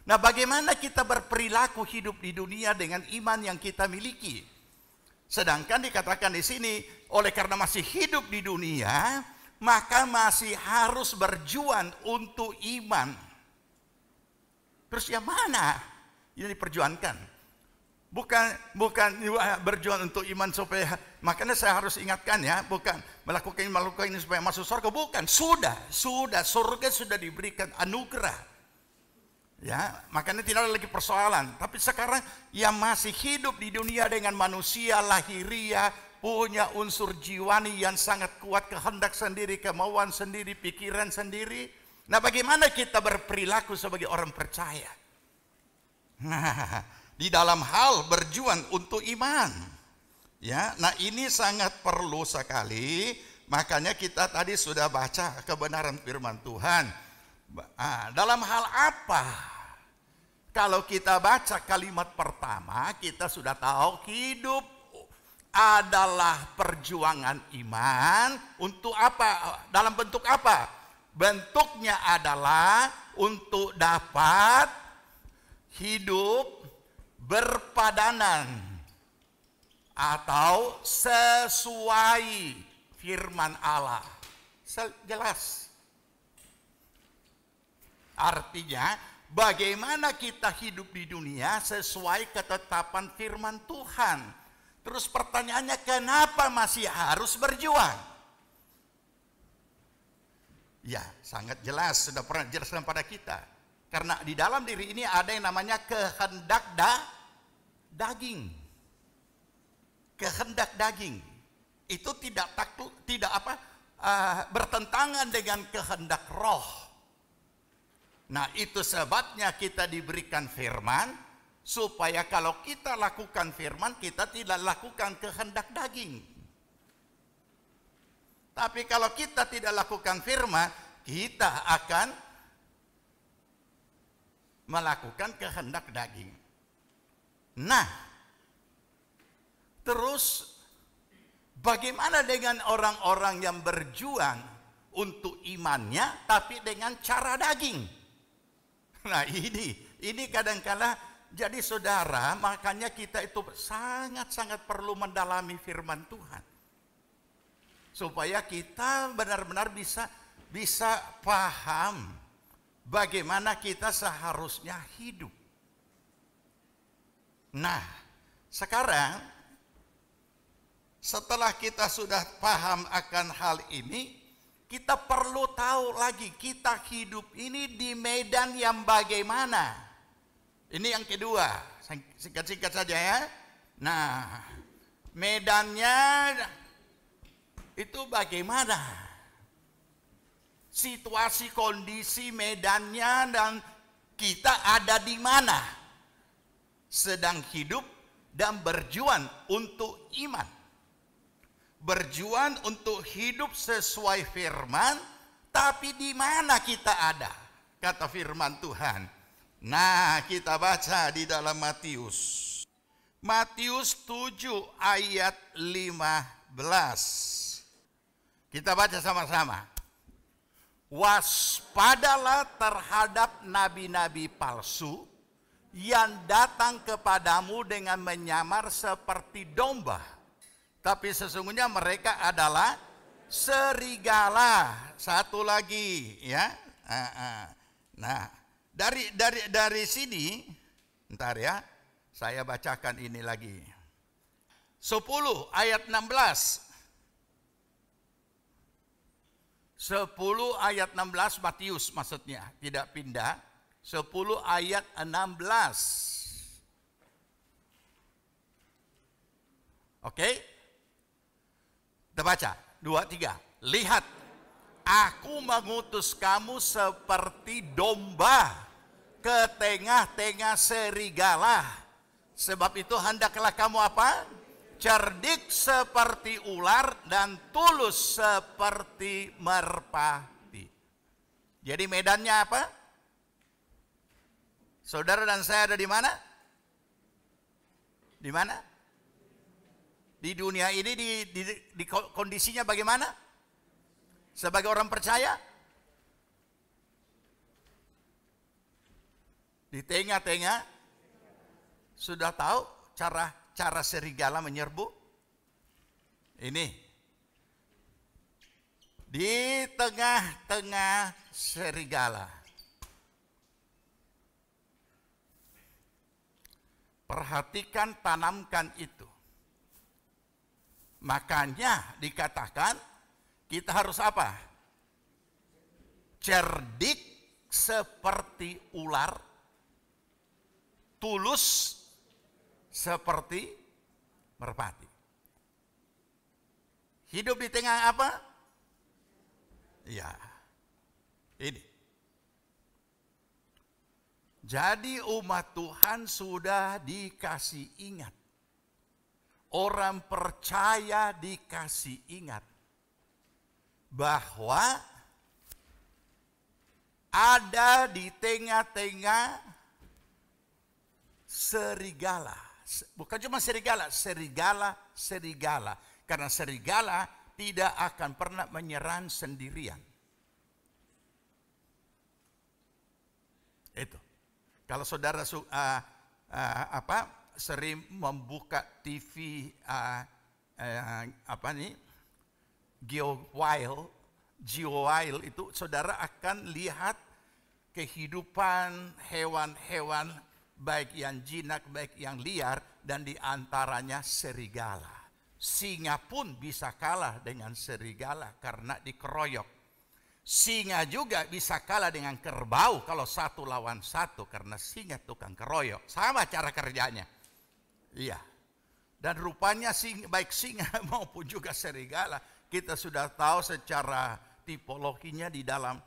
Nah, bagaimana kita berperilaku hidup di dunia dengan iman yang kita miliki? Sedangkan dikatakan di sini, oleh karena masih hidup di dunia, maka masih harus berjuang untuk iman. Terus yang mana yang diperjuangkan? Bukan berjuang untuk iman supaya, makanya saya harus ingatkan ya, bukan melakukan ini supaya masuk surga, bukan. Sudah surga sudah diberikan anugerah. Ya, makanya tidak ada lagi persoalan. Tapi sekarang yang masih hidup di dunia dengan manusia lahiriah, punya unsur jiwani yang sangat kuat, kehendak sendiri, kemauan sendiri, pikiran sendiri. Nah, bagaimana kita berperilaku sebagai orang percaya? Nah, di dalam hal berjuang untuk iman. Ya, nah ini sangat perlu sekali. Makanya kita tadi sudah baca kebenaran firman Tuhan. Dalam hal apa? Kalau kita baca kalimat pertama, kita sudah tahu hidup adalah perjuangan iman untuk apa? Dalam bentuk apa? Bentuknya adalah untuk dapat hidup berpadanan atau sesuai firman Allah. Jelas. Artinya, bagaimana kita hidup di dunia sesuai ketetapan firman Tuhan. Terus pertanyaannya, kenapa masih harus berjuang? Ya, sangat jelas, sudah pernah jelaskan pada kita. Karena di dalam diri ini ada yang namanya kehendak daging. Kehendak daging. Itu tidak bertentangan dengan kehendak roh. Nah, itu sebabnya kita diberikan firman, supaya kalau kita lakukan firman, kita tidak lakukan kehendak daging. Tapi kalau kita tidak lakukan firman, kita akan melakukan kehendak daging. Nah, terus bagaimana dengan orang-orang yang berjuang untuk imannya tapi dengan cara daging? Nah, ini kadang-kala jadi saudara, makanya kita itu sangat-sangat perlu mendalami firman Tuhan. Supaya kita benar-benar bisa paham bagaimana kita seharusnya hidup. Nah, sekarang setelah kita sudah paham akan hal ini, kita perlu tahu lagi kita hidup ini di medan yang bagaimana. Ini yang kedua, singkat-singkat saja ya. Nah, medannya itu bagaimana? Situasi, kondisi, medannya, dan kita ada di mana? Sedang hidup dan berjuang untuk iman. Berjuang untuk hidup sesuai firman, tapi di mana kita ada? Kata firman Tuhan. Nah, kita baca di dalam Matius. Matius 7 ayat 15. Kita baca sama-sama. Waspadalah terhadap nabi-nabi palsu yang datang kepadamu dengan menyamar seperti domba, tapi sesungguhnya mereka adalah serigala. Satu lagi ya. Nah, dari sini, ntar ya, saya bacakan ini lagi. 10 ayat 16. 10 ayat 16 Matius maksudnya, tidak pindah. 10 ayat 16. Oke? Kita baca, 2, 3. Lihat, aku mengutus kamu seperti domba ke tengah-tengah serigala. Sebab itu hendaklah kamu apa? Cerdik seperti ular dan tulus seperti merpati. Jadi medannya apa? Saudara dan saya ada di mana? Di mana? Di dunia ini di kondisinya bagaimana? Sebagai orang percaya? Di tengah-tengah, sudah tahu cara serigala menyerbu? Ini. Di tengah-tengah serigala. Perhatikan, tanamkan itu. Makanya dikatakan kita harus apa? Cerdik seperti ular, tulus seperti merpati. Hidup di tengah apa? Ya, ini. Jadi umat Tuhan sudah dikasih ingat. Orang percaya dikasih ingat bahwa ada di tengah-tengah serigala. Bukan cuma serigala, serigala. Karena serigala tidak akan pernah menyerang sendirian. Itu. Kalau saudara sering membuka TV GeoWild itu, saudara akan lihat kehidupan hewan-hewan, baik yang jinak, baik yang liar, dan diantaranya serigala. Singa pun bisa kalah dengan serigala karena dikeroyok. Singa juga bisa kalah dengan kerbau kalau 1 lawan 1 karena singa tukang keroyok. Sama cara kerjanya. Iya. Dan rupanya baik singa maupun juga serigala kita sudah tahu secara tipologinya di dalam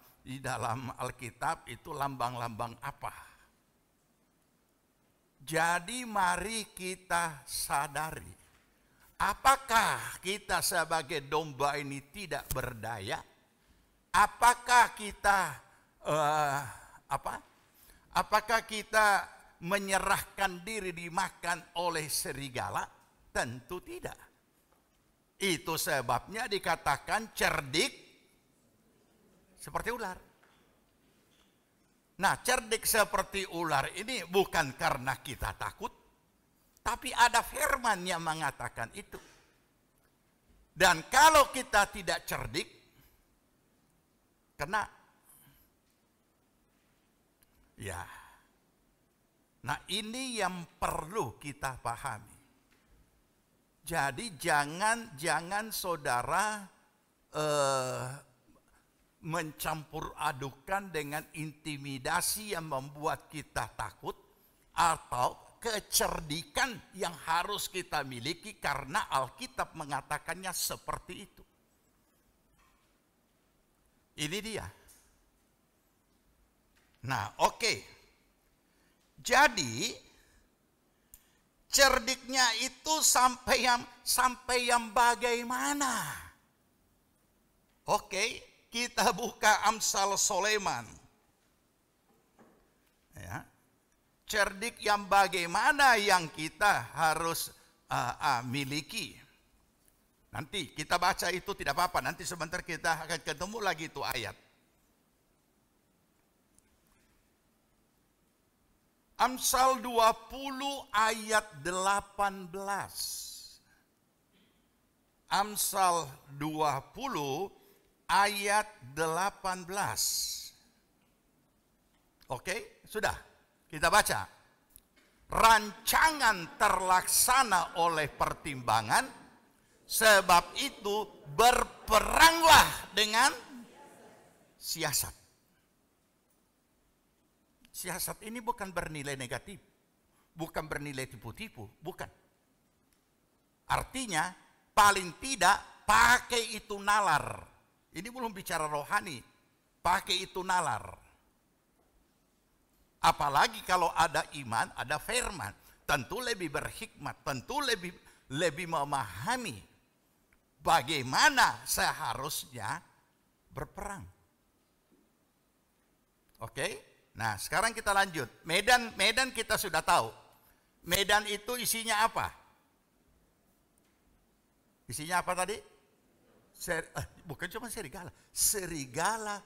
Alkitab itu lambang-lambang apa. Jadi mari kita sadari, apakah kita sebagai domba ini tidak berdaya? Apakah kita apakah kita menyerahkan diri dimakan oleh serigala? Tentu tidak. Itu sebabnya dikatakan cerdik seperti ular. Nah, cerdik seperti ular ini bukan karena kita takut, tapi ada firman yang mengatakan itu. Dan kalau kita tidak cerdik, kena. Ya. Nah, ini yang perlu kita pahami. Jadi jangan saudara mencampur adukan dengan intimidasi yang membuat kita takut, atau kecerdikan yang harus kita miliki karena Alkitab mengatakannya seperti itu. Ini dia. Nah, oke. Jadi cerdiknya itu sampai yang bagaimana? Oke, kita buka Amsal Soleman. Ya. Cerdik yang bagaimana yang kita harus miliki. Nanti kita baca itu tidak apa-apa. Nanti sebentar kita akan ketemu lagi itu ayat. Amsal 20 ayat 18. Amsal 20 ayat 18. Oke, sudah. Kita baca. Rancangan terlaksana oleh pertimbangan, sebab itu berperanglah dengan siasat. Siasat ini bukan bernilai negatif, bukan bernilai tipu-tipu, bukan. Artinya paling tidak pakai itu nalar. Ini belum bicara rohani, pakai itu nalar. Apalagi kalau ada iman, ada firman, tentu lebih berhikmat, tentu lebih memahami bagaimana seharusnya berperang. Oke? Nah, sekarang kita lanjut. Medan kita sudah tahu. Medan itu isinya apa? Isinya apa tadi? Bukan cuma serigala. Serigala.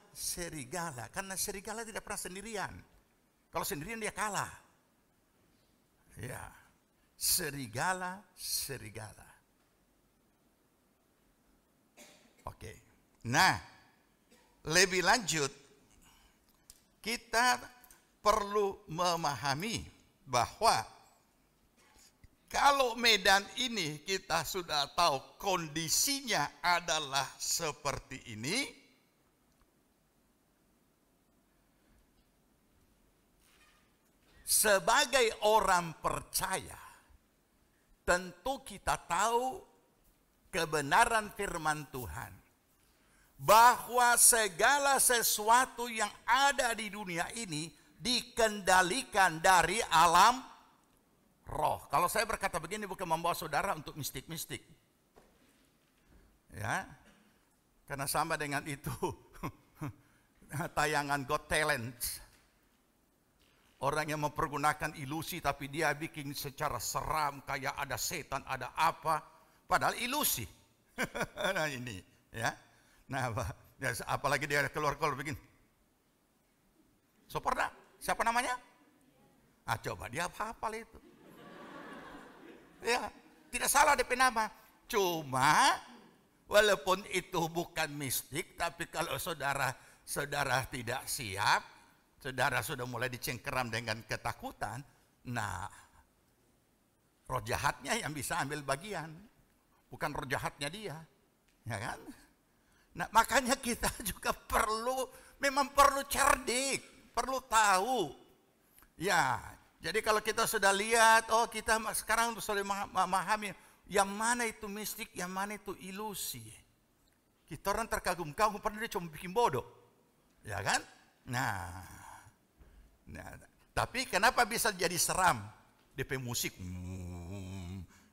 Karena serigala tidak pernah sendirian. Kalau sendirian dia kalah. Ya. Serigala. Oke. Nah, lebih lanjut, kita perlu memahami bahwa kalau medan ini kita sudah tahu kondisinya adalah seperti ini, sebagai orang percaya tentu kita tahu kebenaran firman Tuhan, bahwa segala sesuatu yang ada di dunia ini dikendalikan dari alam roh. Kalau saya berkata begini bukan membawa saudara untuk mistik-mistik. Ya. Karena sama dengan itu tayangan Got Talent. Orang yang mempergunakan ilusi tapi dia bikin secara seram kayak ada setan, ada apa, padahal ilusi. Nah ini, ya. Nah, apalagi dia keluar begini. Soporda, siapa namanya? Coba dia hafal itu. Ya, tidak salah DP nama. Cuma walaupun itu bukan mistik, tapi kalau saudara tidak siap, saudara sudah mulai dicengkeram dengan ketakutan, nah roh jahatnya yang bisa ambil bagian, bukan roh jahatnya dia, ya kan? Nah, makanya kita juga memang perlu cerdik, perlu tahu. Ya, jadi kalau kita sudah lihat, kita sekarang sudah memahami yang mana itu mistik, yang mana itu ilusi. Kita orang terkagum-kagum, padahal dia cuma bikin bodoh. Ya kan? Nah, tapi kenapa bisa jadi seram? DP musik.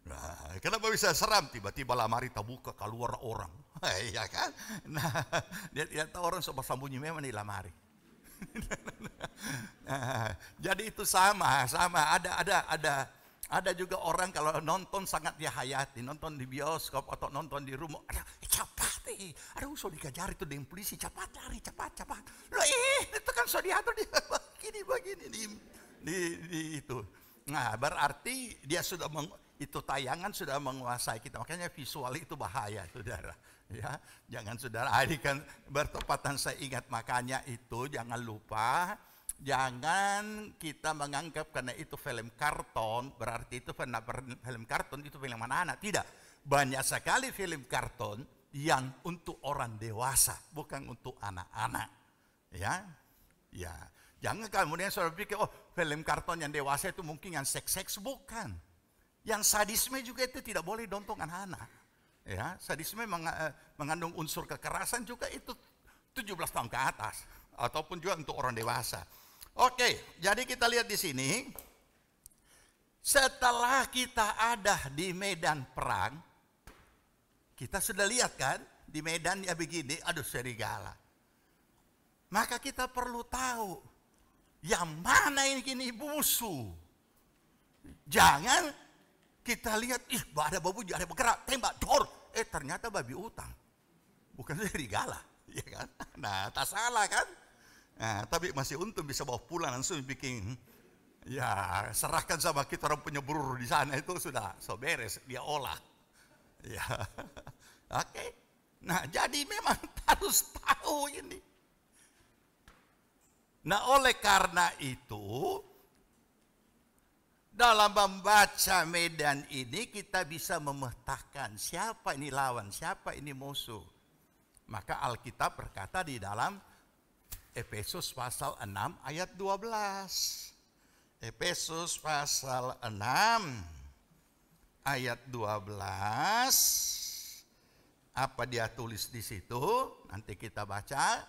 Nah, kenapa bisa seram? Tiba-tiba lamari terbuka, keluar orang. Ya kan? Nah, dia tahu orang sobat sambunyi memang di lamari. Nah, jadi itu sama. Ada juga orang kalau nonton sangat dia hayati, nonton di bioskop atau nonton di rumah. Cepat so dikejar itu dengan polisi, cepat lari, cepat. Loh itu kan so diatur dia begini di itu. Nah, berarti dia sudah itu tayangan sudah menguasai kita. Makanya visual itu bahaya, saudara. Ya, jangan saudara. Ini kan bertepatan saya ingat, makanya itu jangan lupa. Jangan kita menganggap karena itu film karton, berarti itu film karton itu film anak-anak. Tidak. Banyak sekali film karton yang untuk orang dewasa, bukan untuk anak-anak. Ya. Jangan kemudian saudara pikir, oh film karton yang dewasa itu mungkin yang seks-seks, bukan. Yang sadisme juga itu tidak boleh nonton anak-anak. Ya, sadisme mengandung unsur kekerasan juga itu 17 tahun ke atas, ataupun juga untuk orang dewasa. Oke, jadi kita lihat di sini. Setelah kita ada di medan perang, kita sudah lihat kan di medan ya begini, aduh serigala. Maka kita perlu tahu yang mana ini musuh. Jangan kita lihat, ada babu, ada bergerak, tembak, dor. Ternyata babi utang, bukan serigala, ya kan? Nah, tak salah kan? Nah, tapi masih untung bisa bawa pulang langsung bikin, ya serahkan sama kita orang punya burur di sana, itu sudah so beres, dia olah. Ya, oke. Nah, jadi memang harus tahu ini. Nah, oleh karena itu, dalam membaca medan ini kita bisa memetakan siapa ini lawan, siapa ini musuh. Maka Alkitab berkata di dalam Efesus pasal 6 ayat 12. Efesus pasal 6 ayat 12. Apa dia tulis di situ? Nanti kita baca.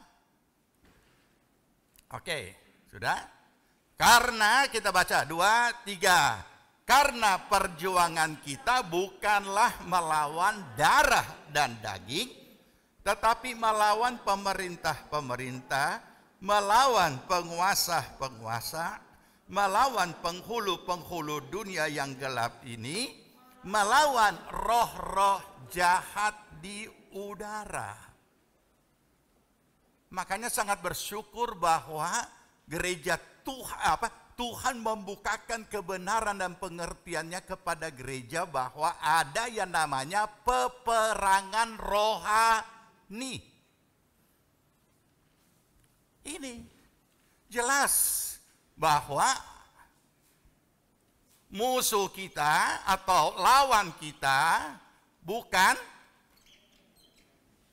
Oke, sudah? Karena kita baca 2, 3. Karena perjuangan kita bukanlah melawan darah dan daging, tetapi melawan pemerintah-pemerintah, melawan penguasa-penguasa, melawan penghulu-penghulu dunia yang gelap ini, melawan roh-roh jahat di udara. Makanya sangat bersyukur bahwa gereja Tuhan membukakan kebenaran dan pengertiannya kepada gereja bahwa ada yang namanya peperangan rohani. Ini jelas bahwa musuh kita atau lawan kita bukan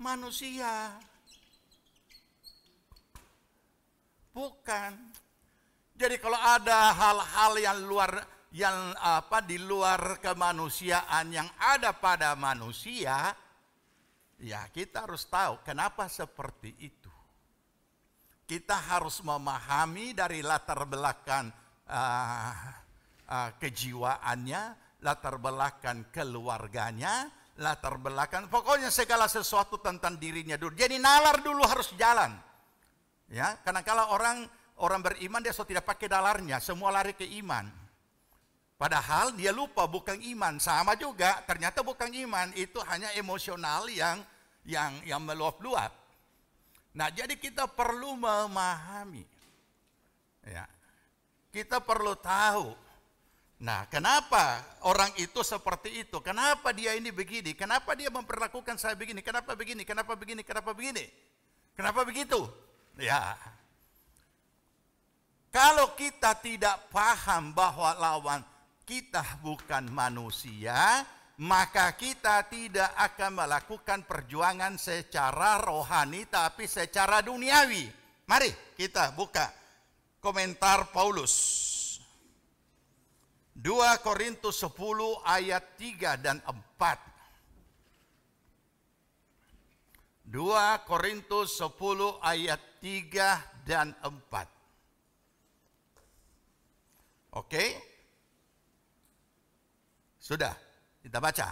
manusia. Bukan. Jadi kalau ada hal-hal yang di luar kemanusiaan yang ada pada manusia, ya kita harus tahu kenapa seperti itu. Kita harus memahami dari latar belakang kejiwaannya, latar belakang keluarganya, latar belakang pokoknya segala sesuatu tentang dirinya dulu. Jadi nalar dulu harus jalan. Ya, karena kalau orang beriman dia tidak pakai nalarnya, semua lari ke iman. Padahal dia lupa bukan iman, sama juga ternyata bukan iman, itu hanya emosional yang meluap-luap. Nah, jadi kita perlu memahami. Ya. Kita perlu tahu. Nah, kenapa orang itu seperti itu? Kenapa dia ini begini? Kenapa dia memperlakukan saya begini? Kenapa begini? Kenapa begini? Kenapa begini? Kenapa begitu? Ya. Kalau kita tidak paham bahwa lawan kita bukan manusia, maka kita tidak akan melakukan perjuangan secara rohani tapi secara duniawi. Mari kita buka komentar Paulus. 2 Korintus 10 ayat 3 dan 4. 2 2 Korintus 10 ayat 3 dan 4. Oke? Sudah, kita baca.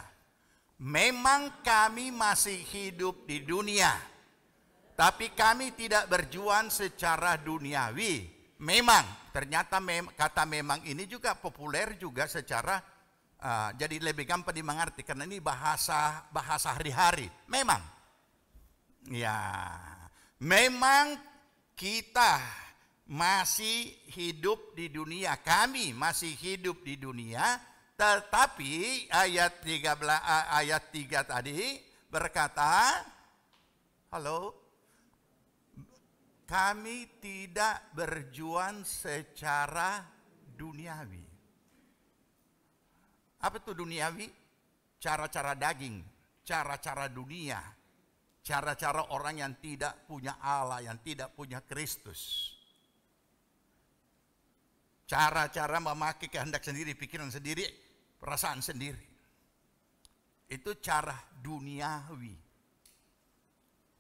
Memang kami masih hidup di dunia, tapi kami tidak berjuang secara duniawi. Memang, ternyata kata memang ini juga populer juga secara, jadi lebih gampang dimengerti karena ini bahasa hari-hari. Memang, ya, memang kita masih hidup di dunia. Kami masih hidup di dunia, tetapi ayat 3 tadi berkata, halo, kami tidak berjuang secara duniawi. Apa itu duniawi? Cara-cara daging, cara-cara dunia, cara-cara orang yang tidak punya Allah, yang tidak punya Kristus. Cara-cara memakai kehendak sendiri, pikiran sendiri, perasaan sendiri. Itu cara duniawi.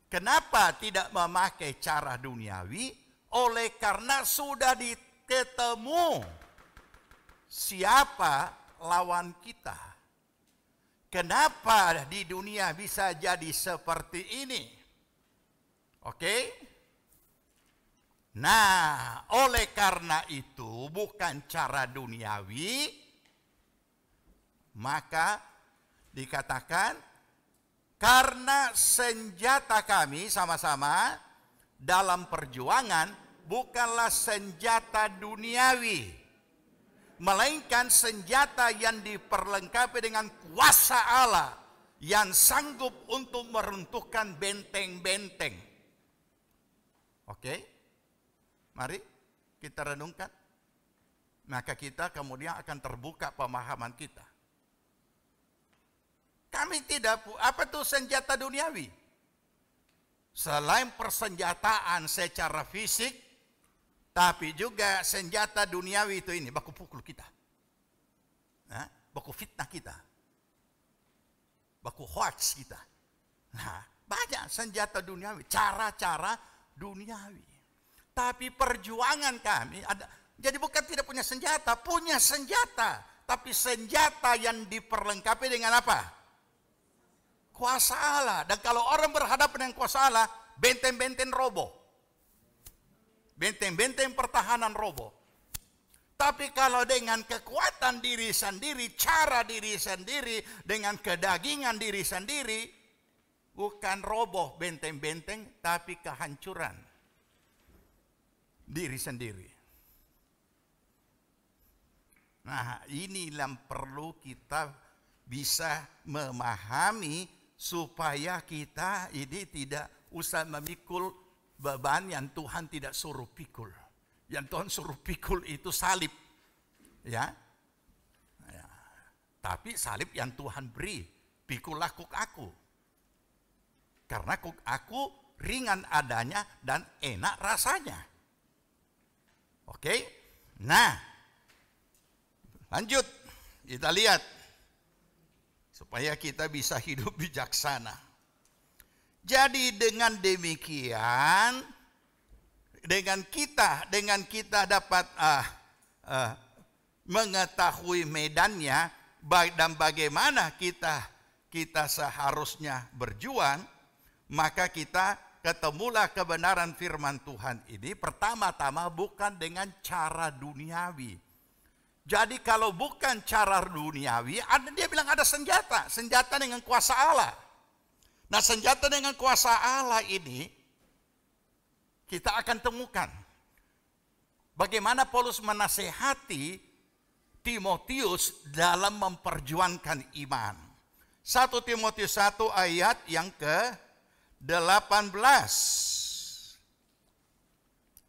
Kenapa tidak memakai cara duniawi? Oleh karena sudah ketemu siapa lawan kita. Kenapa di dunia bisa jadi seperti ini? Oke? Nah, oleh karena itu bukan cara duniawi, maka dikatakan karena senjata kami sama-sama dalam perjuangan bukanlah senjata duniawi, melainkan senjata yang diperlengkapi dengan kuasa Allah yang sanggup untuk meruntuhkan benteng-benteng. Oke? Mari kita renungkan. Maka kita kemudian akan terbuka pemahaman kita. Kami tidak, apa itu senjata duniawi? Selain persenjataan secara fisik, tapi juga senjata duniawi itu ini, baku pukul kita. Nah, baku fitnah kita. Baku hoax kita. Nah, banyak senjata duniawi, cara-cara duniawi. Tapi perjuangan kami ada, jadi bukan tidak punya senjata, tapi senjata yang diperlengkapi dengan apa? Kuasa Allah. Dan kalau orang berhadapan dengan kuasa Allah, benteng-benteng roboh. Benteng-benteng pertahanan roboh. Tapi kalau dengan kekuatan diri sendiri, cara diri sendiri, dengan kedagingan diri sendiri, bukan roboh benteng-benteng, tapi kehancuran diri sendiri. Nah, ini yang perlu kita bisa memahami supaya kita ini tidak usah memikul beban yang Tuhan tidak suruh pikul. Yang Tuhan suruh pikul itu salib. Ya. Tapi salib yang Tuhan beri, pikullah kuk aku. Karena kuk aku ringan adanya dan enak rasanya. Oke? Nah, lanjut. Kita lihat. Supaya kita bisa hidup bijaksana. Jadi dengan demikian, dengan kita dapat mengetahui medannya dan bagaimana kita seharusnya berjuang, maka kita ketemulah kebenaran firman Tuhan ini pertama-tama bukan dengan cara duniawi. Jadi kalau bukan cara duniawi, dia bilang ada senjata dengan kuasa Allah. Nah, senjata dengan kuasa Allah ini kita akan temukan. Bagaimana Paulus menasehati Timotius dalam memperjuangkan iman. 1 Timotius 1 ayat yang ke-18.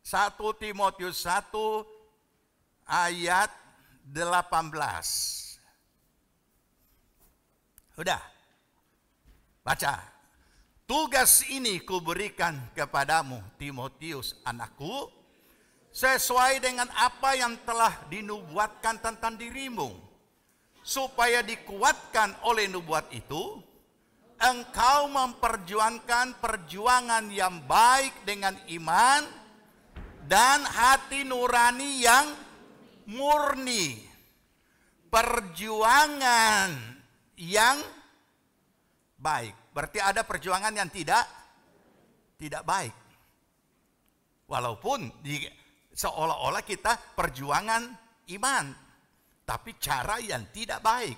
1 Timotius 1 ayat 18. Udah. Baca. Tugas ini kuberikan kepadamu, Timotius anakku, sesuai dengan apa yang telah dinubuatkan tentang dirimu, supaya dikuatkan oleh nubuat itu, engkau memperjuangkan perjuangan yang baik dengan iman dan hati nurani yang murni. Perjuangan yang baik. Berarti ada perjuangan yang tidak baik. Walaupun seolah-olah kita perjuangan iman, tapi cara yang tidak baik.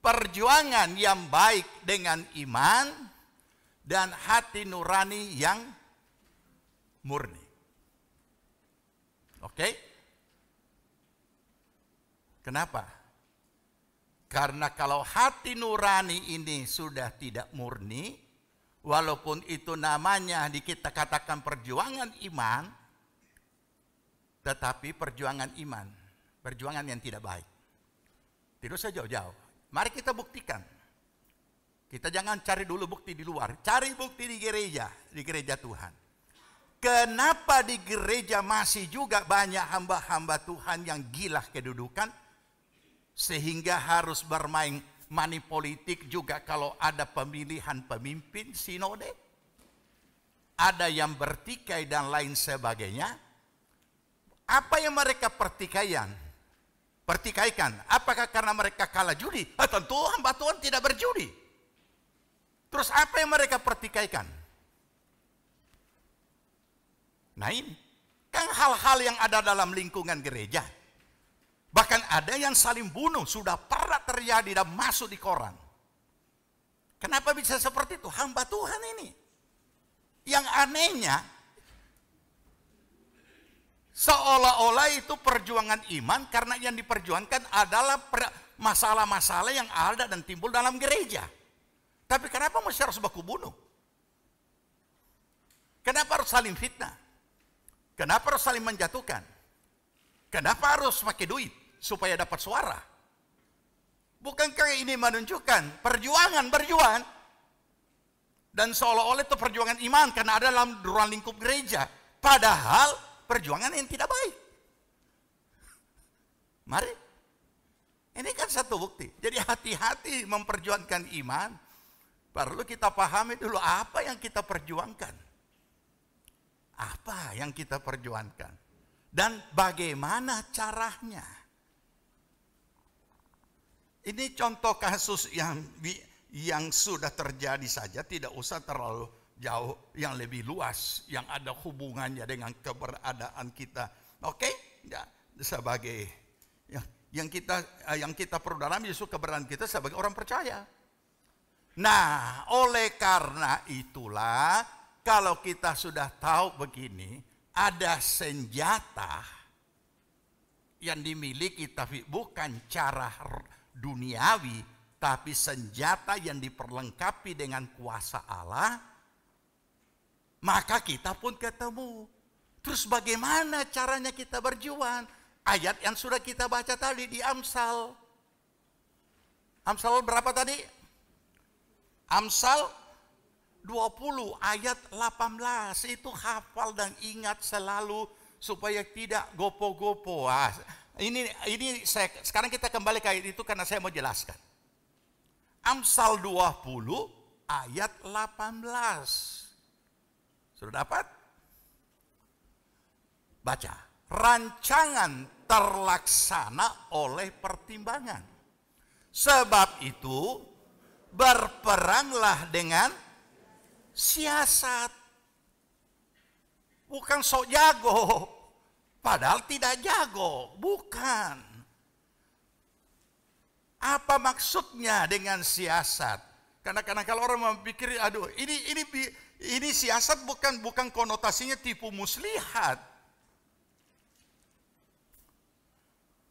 Perjuangan yang baik dengan iman dan hati nurani yang murni. Oke? Kenapa? Karena kalau hati nurani ini sudah tidak murni, walaupun itu namanya kita katakan perjuangan iman, tetapi perjuangan iman, perjuangan yang tidak baik. Tidak usah jauh-jauh. Mari kita buktikan. Kita jangan cari dulu bukti di luar. Cari bukti di gereja Tuhan. Kenapa di gereja masih juga banyak hamba-hamba Tuhan yang gila kedudukan? Sehingga harus bermain money politik juga kalau ada pemilihan pemimpin sinode. Ada yang bertikai dan lain sebagainya. Apa yang mereka pertikaikan? Apakah karena mereka kalah judi? Tentu hamba Tuhan tidak berjudi. Terus apa yang mereka pertikaikan? Nah ini kan hal-hal yang ada dalam lingkungan gereja. Bahkan ada yang saling bunuh, sudah pernah terjadi dan masuk di koran. Kenapa bisa seperti itu? Hamba Tuhan ini. Yang anehnya, seolah-olah itu perjuangan iman karena yang diperjuangkan adalah masalah-masalah yang ada dan timbul dalam gereja. Tapi kenapa mesti harus baku bunuh? Kenapa harus saling fitnah? Kenapa harus saling menjatuhkan? Kenapa harus pakai duit supaya dapat suara? Bukankah ini menunjukkan perjuangan berjuang? Dan seolah-olah itu perjuangan iman karena ada dalam ruang lingkup gereja. Padahal perjuangan yang tidak baik. Mari. Ini kan satu bukti. Jadi hati-hati memperjuangkan iman. Perlu kita pahami dulu apa yang kita perjuangkan. Apa yang kita perjuangkan. Dan bagaimana caranya. Ini contoh kasus yang sudah terjadi saja. Tidak usah terlalu jauh, yang lebih luas, yang ada hubungannya dengan keberadaan kita. Oke? Ya, sebagai yang kita perlu dalami justru keberadaan kita sebagai orang percaya. Nah, oleh karena itulah kalau kita sudah tahu begini, ada senjata yang dimiliki tapi bukan cara duniawi, tapi senjata yang diperlengkapi dengan kuasa Allah. Maka kita pun ketemu. Terus bagaimana caranya kita berjuang? Ayat yang sudah kita baca tadi di Amsal. Amsal berapa tadi? Amsal 20 ayat 18. Itu hafal dan ingat selalu supaya tidak gopo-gopo. Ini sekarang kita kembali ke ayat itu karena saya mau jelaskan. Amsal 20 ayat 18. Sudah dapat? Baca. Rancangan terlaksana oleh pertimbangan. Sebab itu berperanglah dengan siasat. Bukan sok jago. Padahal tidak jago. Bukan. Apa maksudnya dengan siasat? Karena kalau orang memikir, aduh, ini siasat bukan konotasinya tipu muslihat.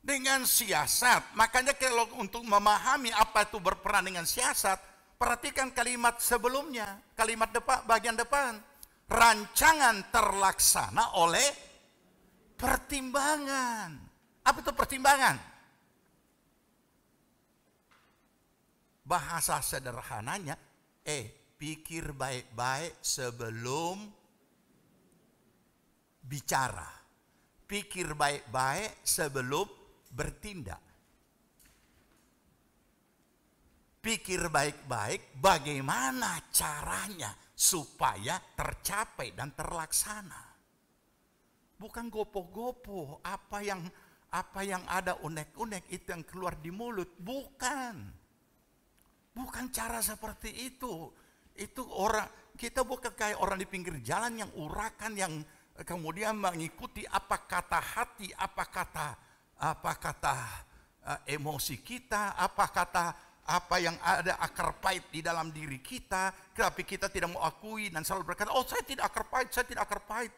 Dengan siasat, makanya kalau untuk memahami apa itu berperan dengan siasat, perhatikan kalimat sebelumnya, kalimat bagian depan. Rancangan terlaksana oleh pertimbangan. Apa itu pertimbangan? Bahasa sederhananya, pikir baik-baik sebelum bicara. Pikir baik-baik sebelum bertindak. pikir baik-baik bagaimana caranya supaya tercapai dan terlaksana. Bukan gopoh-gopoh, apa yang ada unek-unek itu yang keluar di mulut. Bukan cara seperti itu. Itu kita bukan kayak orang di pinggir jalan yang urakan, yang kemudian mengikuti apa kata hati, apa kata emosi kita, apa yang ada akar pahit di dalam diri kita, tapi kita tidak mau akui dan selalu berkata, oh saya tidak akar pahit.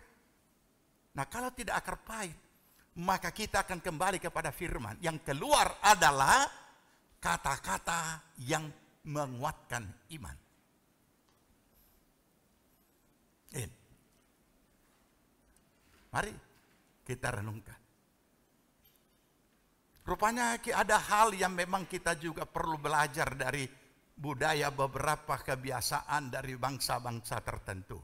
Nah kalau tidak akar pahit, maka kita akan kembali kepada firman. Yang keluar adalah kata-kata yang menguatkan iman. Mari kita renungkan. Rupanya ada hal yang memang kita juga perlu belajar dari budaya beberapa kebiasaan dari bangsa-bangsa tertentu.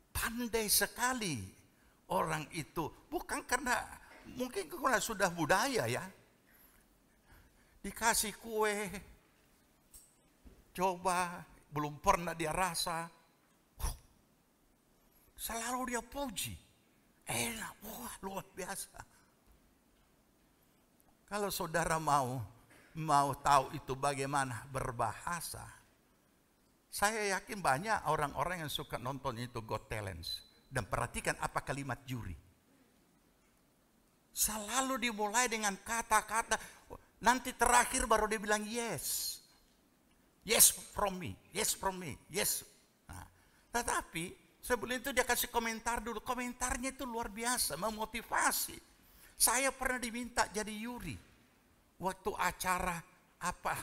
Pandai sekali orang itu, bukan mungkin karena sudah budaya ya. Dikasih kue, coba, belum pernah dia rasa, selalu dia puji, enak, wah luar biasa. Kalau saudara mau tahu itu bagaimana berbahasa, saya yakin banyak orang-orang yang suka nonton itu Got Talent dan perhatikan apa kalimat juri. Selalu dimulai dengan kata-kata, nanti terakhir baru dia bilang yes. Yes from me, yes from me, yes. Nah, tetapi sebelum itu dia kasih komentar dulu. Komentarnya itu luar biasa, memotivasi. Saya pernah diminta jadi juri. Waktu acara apa,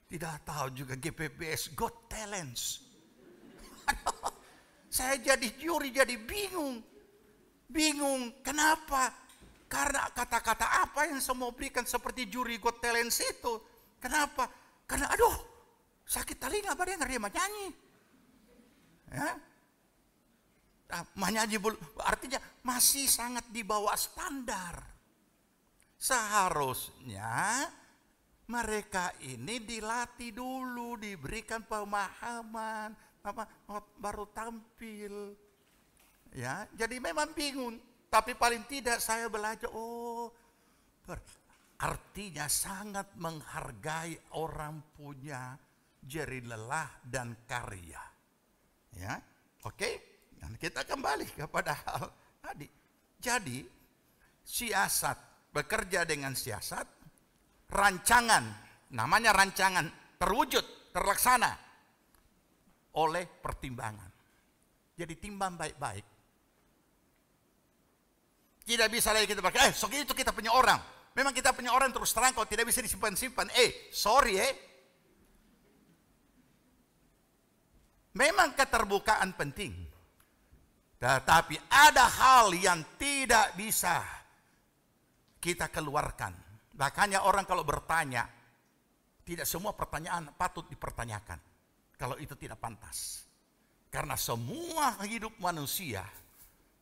tidak tahu juga, GPPS Got Talent. Saya jadi juri, jadi bingung. Kenapa? Karena kata-kata apa yang saya mau berikan seperti juri Got Talent itu. Kenapa? Karena aduh, sakit telinga pada yang menyanyi. Ya? Menyanyi artinya masih sangat di bawah standar. Seharusnya mereka ini dilatih dulu, diberikan pemahaman, baru tampil. Ya, jadi memang bingung. Tapi paling tidak saya belajar, artinya sangat menghargai orang punya jerih lelah dan karya. Ya, oke. Dan kita kembali kepada hal tadi. Jadi siasat, bekerja dengan siasat, rancangan, namanya rancangan, terwujud, terlaksana oleh pertimbangan. Jadi timbang baik-baik. Tidak bisa lagi kita pakai, so itu kita punya orang. Memang kita punya orang terus terang, kalau tidak bisa disimpan-simpan. Sorry memang keterbukaan penting. Tetapi ada hal yang tidak bisa kita keluarkan. Makanya orang kalau bertanya, tidak semua pertanyaan patut dipertanyakan. Kalau itu tidak pantas. Karena semua hidup manusia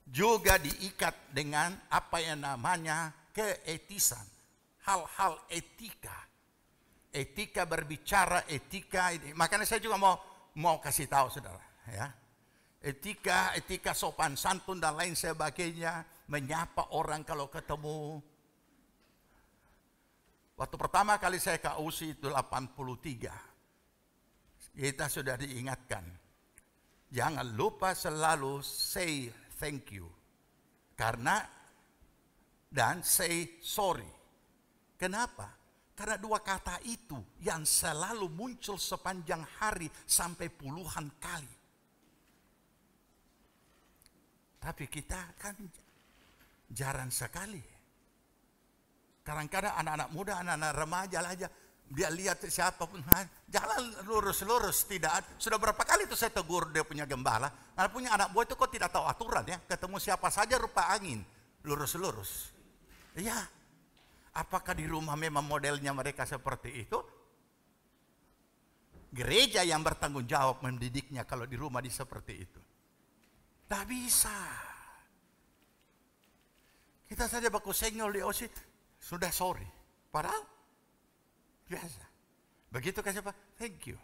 juga diikat dengan apa yang namanya keetisan. Hal-hal etika. Etika berbicara, etika ini. Makanya saya juga mau kasih tahu saudara. Ya. Etika sopan santun dan lain sebagainya. Menyapa orang kalau ketemu. Waktu pertama kali saya ke USI itu 83. Kita sudah diingatkan. Jangan lupa selalu say thank you. Dan say sorry. Kenapa? Karena dua kata itu yang selalu muncul sepanjang hari sampai puluhan kali. Tapi kita kan jarang sekali. Kadang-kadang anak-anak muda, anak-anak remaja aja, dia lihat siapapun, jalan lurus-lurus, tidak. Sudah berapa kali itu saya tegur dia punya gembala. Punya anak buah itu kok tidak tahu aturan ya, ketemu siapa saja rupa angin, lurus-lurus. Iya, apakah di rumah memang modelnya mereka seperti itu? Gereja yang bertanggung jawab mendidiknya kalau di rumah seperti itu. Tak bisa. Kita saja baku senggol di OSI, sudah sorry. Padahal biasa. Begitu kasih apa? Thank you.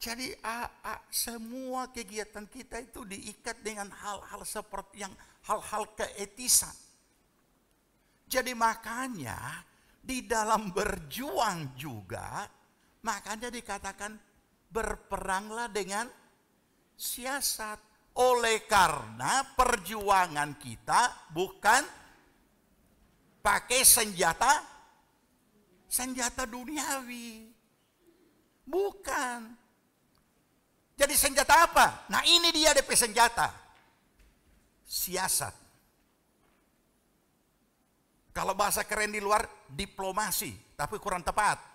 Jadi semua kegiatan kita itu diikat dengan hal-hal seperti hal-hal keetisan. Jadi makanya di dalam berjuang juga, makanya dikatakan berperanglah dengan siasat. Oleh karena perjuangan kita bukan pakai senjata duniawi. Bukan. Jadi senjata apa? Nah ini dia DP senjata. Siasat. Kalau bahasa keren di luar, diplomasi. Tapi kurang tepat.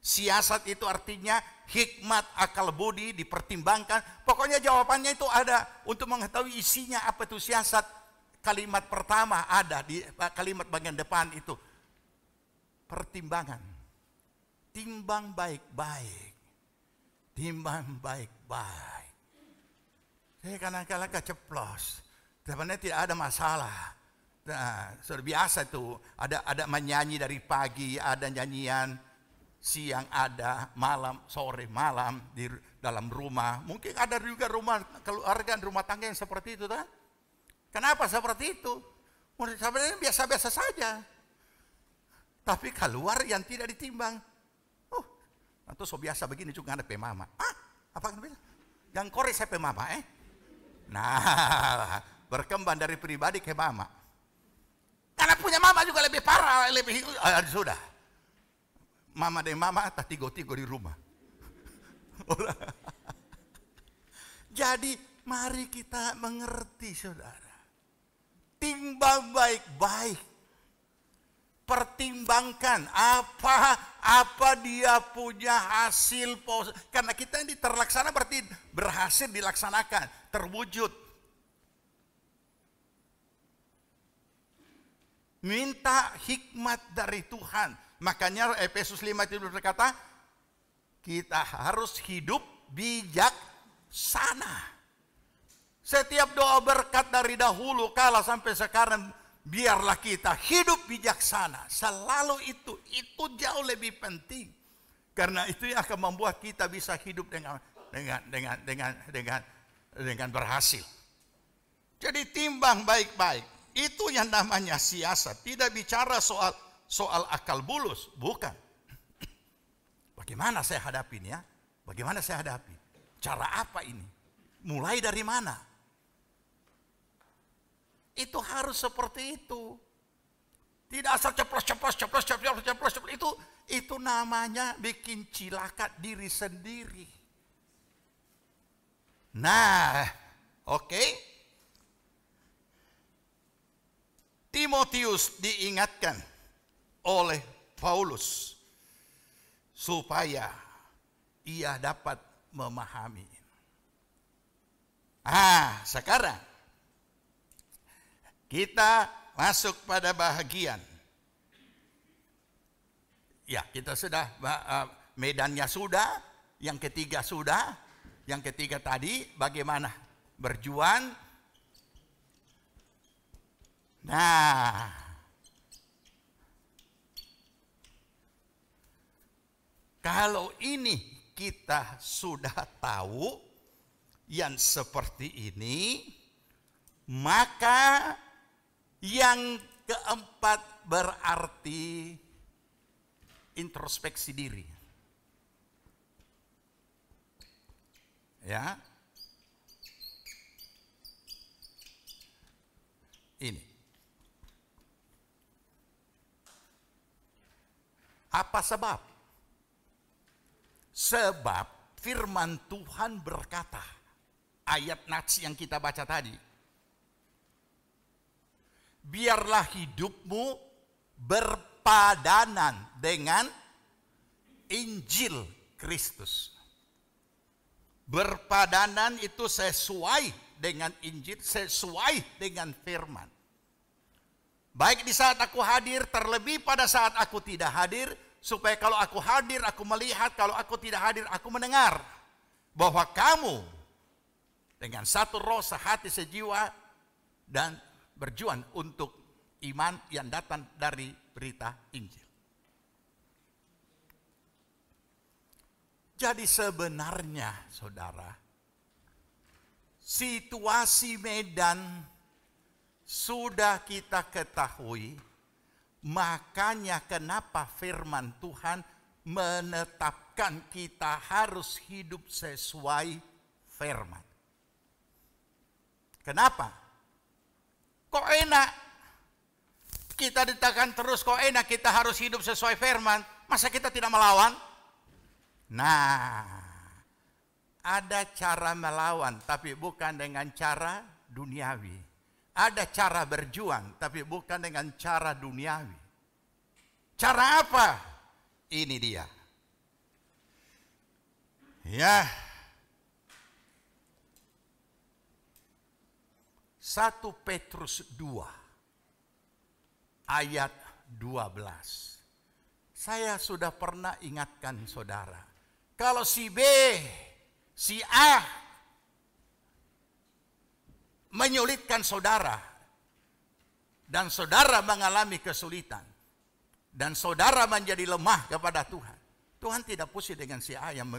Siasat itu artinya hikmat, akal budi, dipertimbangkan. Pokoknya jawabannya itu ada. Untuk mengetahui isinya apa itu siasat. Kalimat pertama ada di kalimat bagian depan itu. Pertimbangan. Timbang baik-baik. Timbang baik-baik. Saya kadang-kadang keceplos. Sebenarnya tidak ada masalah. Nah, sudah biasa itu. Ada menyanyi dari pagi, ada nyanyian. Siang ada, malam, sore, malam di dalam rumah. Mungkin ada juga rumah keluarga, rumah tangga yang seperti itu, kan? Kenapa seperti itu? Sebenarnya biasa-biasa saja. Tapi keluar yang tidak ditimbang. Nanti so biasa begini juga ada pemama. Apa kan bilang? Yang kore saya pemama, Nah, berkembang dari pribadi ke mama. Karena punya mama juga lebih parah, lebih sudah. Mama dan mama tak tigo-tigo di rumah. Jadi mari kita mengerti saudara. Timbang baik-baik. Pertimbangkan apa dia punya hasil. Karena kita ini terlaksana berarti berhasil dilaksanakan. Terwujud. Minta hikmat dari Tuhan. Makanya Efesus 5 itu berkata, kita harus hidup bijaksana. Setiap doa berkat dari dahulu kala sampai sekarang, biarlah kita hidup bijaksana. Selalu itu jauh lebih penting. Karena itu yang akan membuat kita bisa hidup dengan berhasil. Jadi timbang baik-baik. Itu yang namanya siasat. Tidak bicara soal akal bulus, bukan. Bagaimana saya hadapin ya? Bagaimana saya hadapi? Cara apa ini? Mulai dari mana? Itu harus seperti itu. Tidak asal ceplos. Itu namanya bikin cilaka diri sendiri. Nah, oke. Timotius diingatkan oleh Paulus supaya ia dapat memahami. Sekarang kita masuk pada bahagian. Ya, kita sudah medannya sudah, yang ketiga sudah, yang ketiga tadi bagaimana berjuang. Nah, kalau ini kita sudah tahu yang seperti ini, maka yang keempat berarti introspeksi diri. Ya. Ini. Apa sebab? Sebab firman Tuhan berkata, ayat nats yang kita baca tadi, biarlah hidupmu berpadanan dengan Injil Kristus. Berpadanan itu sesuai dengan Injil, sesuai dengan firman. Baik di saat aku hadir, terlebih pada saat aku tidak hadir, supaya kalau aku hadir, aku melihat, kalau aku tidak hadir, aku mendengar. Bahwa kamu dengan satu roh, sehati, sejiwa, dan berjuang untuk iman yang datang dari berita Injil. Jadi sebenarnya saudara, situasi Medan sudah kita ketahui, makanya kenapa firman Tuhan menetapkan kita harus hidup sesuai firman. Kenapa? Kok enak? Kita ditekan terus, kok enak kita harus hidup sesuai firman. Masa kita tidak melawan? Nah, ada cara melawan, tapi bukan dengan cara duniawi. Ada cara berjuang, tapi bukan dengan cara duniawi. Cara apa? Ini dia. Ya. 1 Petrus 2 ayat 12. Saya sudah pernah ingatkan saudara, kalau si B, si A menyulitkan saudara dan saudara mengalami kesulitan dan saudara menjadi lemah kepada Tuhan, Tuhan tidak pusing dengan si A yang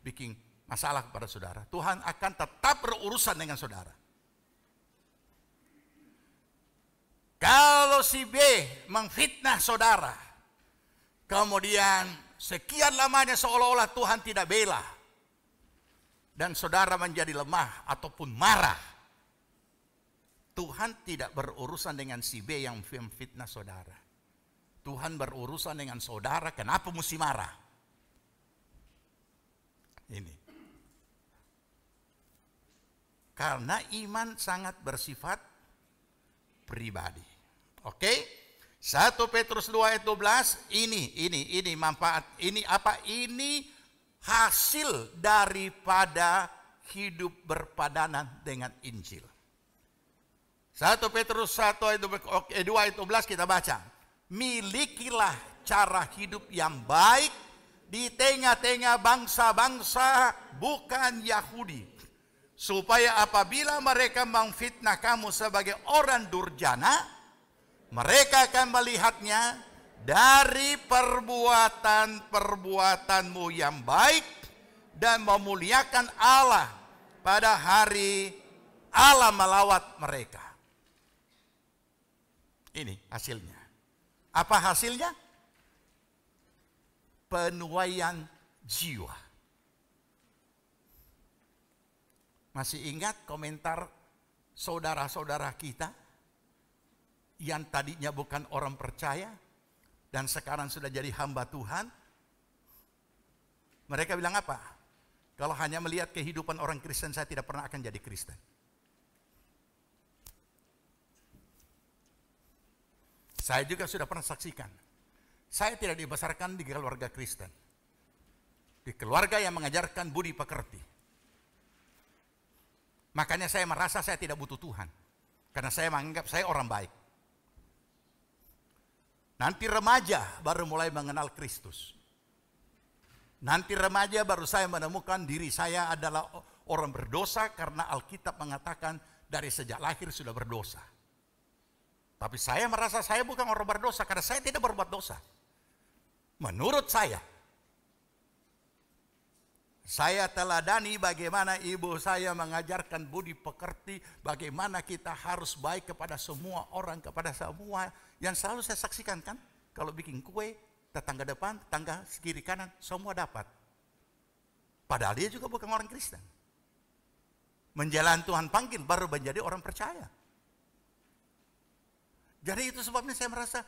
bikin masalah kepada saudara. Tuhan akan tetap berurusan dengan saudara. Kalau si B memfitnah saudara, kemudian sekian lamanya seolah-olah Tuhan tidak bela, dan saudara menjadi lemah ataupun marah, Tuhan tidak berurusan dengan si B yang memfitnah saudara. Tuhan berurusan dengan saudara, kenapa mesti marah? Ini. Karena iman sangat bersifat pribadi. Oke? 1 Petrus 2 ayat 12, ini manfaat, ini apa? Ini hasil daripada hidup berpadanan dengan Injil. 1 Petrus 1 ayat 2 ayat 12 kita baca. Milikilah cara hidup yang baik di tengah-tengah bangsa-bangsa bukan Yahudi, supaya apabila mereka memfitnah kamu sebagai orang durjana, mereka akan melihatnya dari perbuatan-perbuatanmu yang baik dan memuliakan Allah pada hari Allah melawat mereka. Ini hasilnya. Apa hasilnya? Penuaian jiwa. Masih ingat komentar saudara-saudara kita yang tadinya bukan orang percaya dan sekarang sudah jadi hamba Tuhan? Mereka bilang apa? Kalau hanya melihat kehidupan orang Kristen, saya tidak pernah akan jadi Kristen. Saya juga sudah pernah saksikan. Saya tidak dibesarkan di keluarga Kristen. Di keluarga yang mengajarkan budi pekerti. Makanya saya merasa saya tidak butuh Tuhan. Karena saya menganggap saya orang baik. Nanti remaja baru mulai mengenal Kristus. Nanti remaja baru saya menemukan diri saya adalah orang berdosa karena Alkitab mengatakan dari sejak lahir sudah berdosa. Tapi saya merasa saya bukan orang berdosa karena saya tidak berbuat dosa. Menurut saya teladani bagaimana ibu saya mengajarkan budi pekerti, bagaimana kita harus baik kepada semua orang, kepada semua yang selalu saya saksikan kan. Kalau bikin kue, tetangga depan, tetangga kiri kanan, semua dapat. Padahal dia juga bukan orang Kristen. Menjalani Tuhan panggil baru menjadi orang percaya. Jadi itu sebabnya saya merasa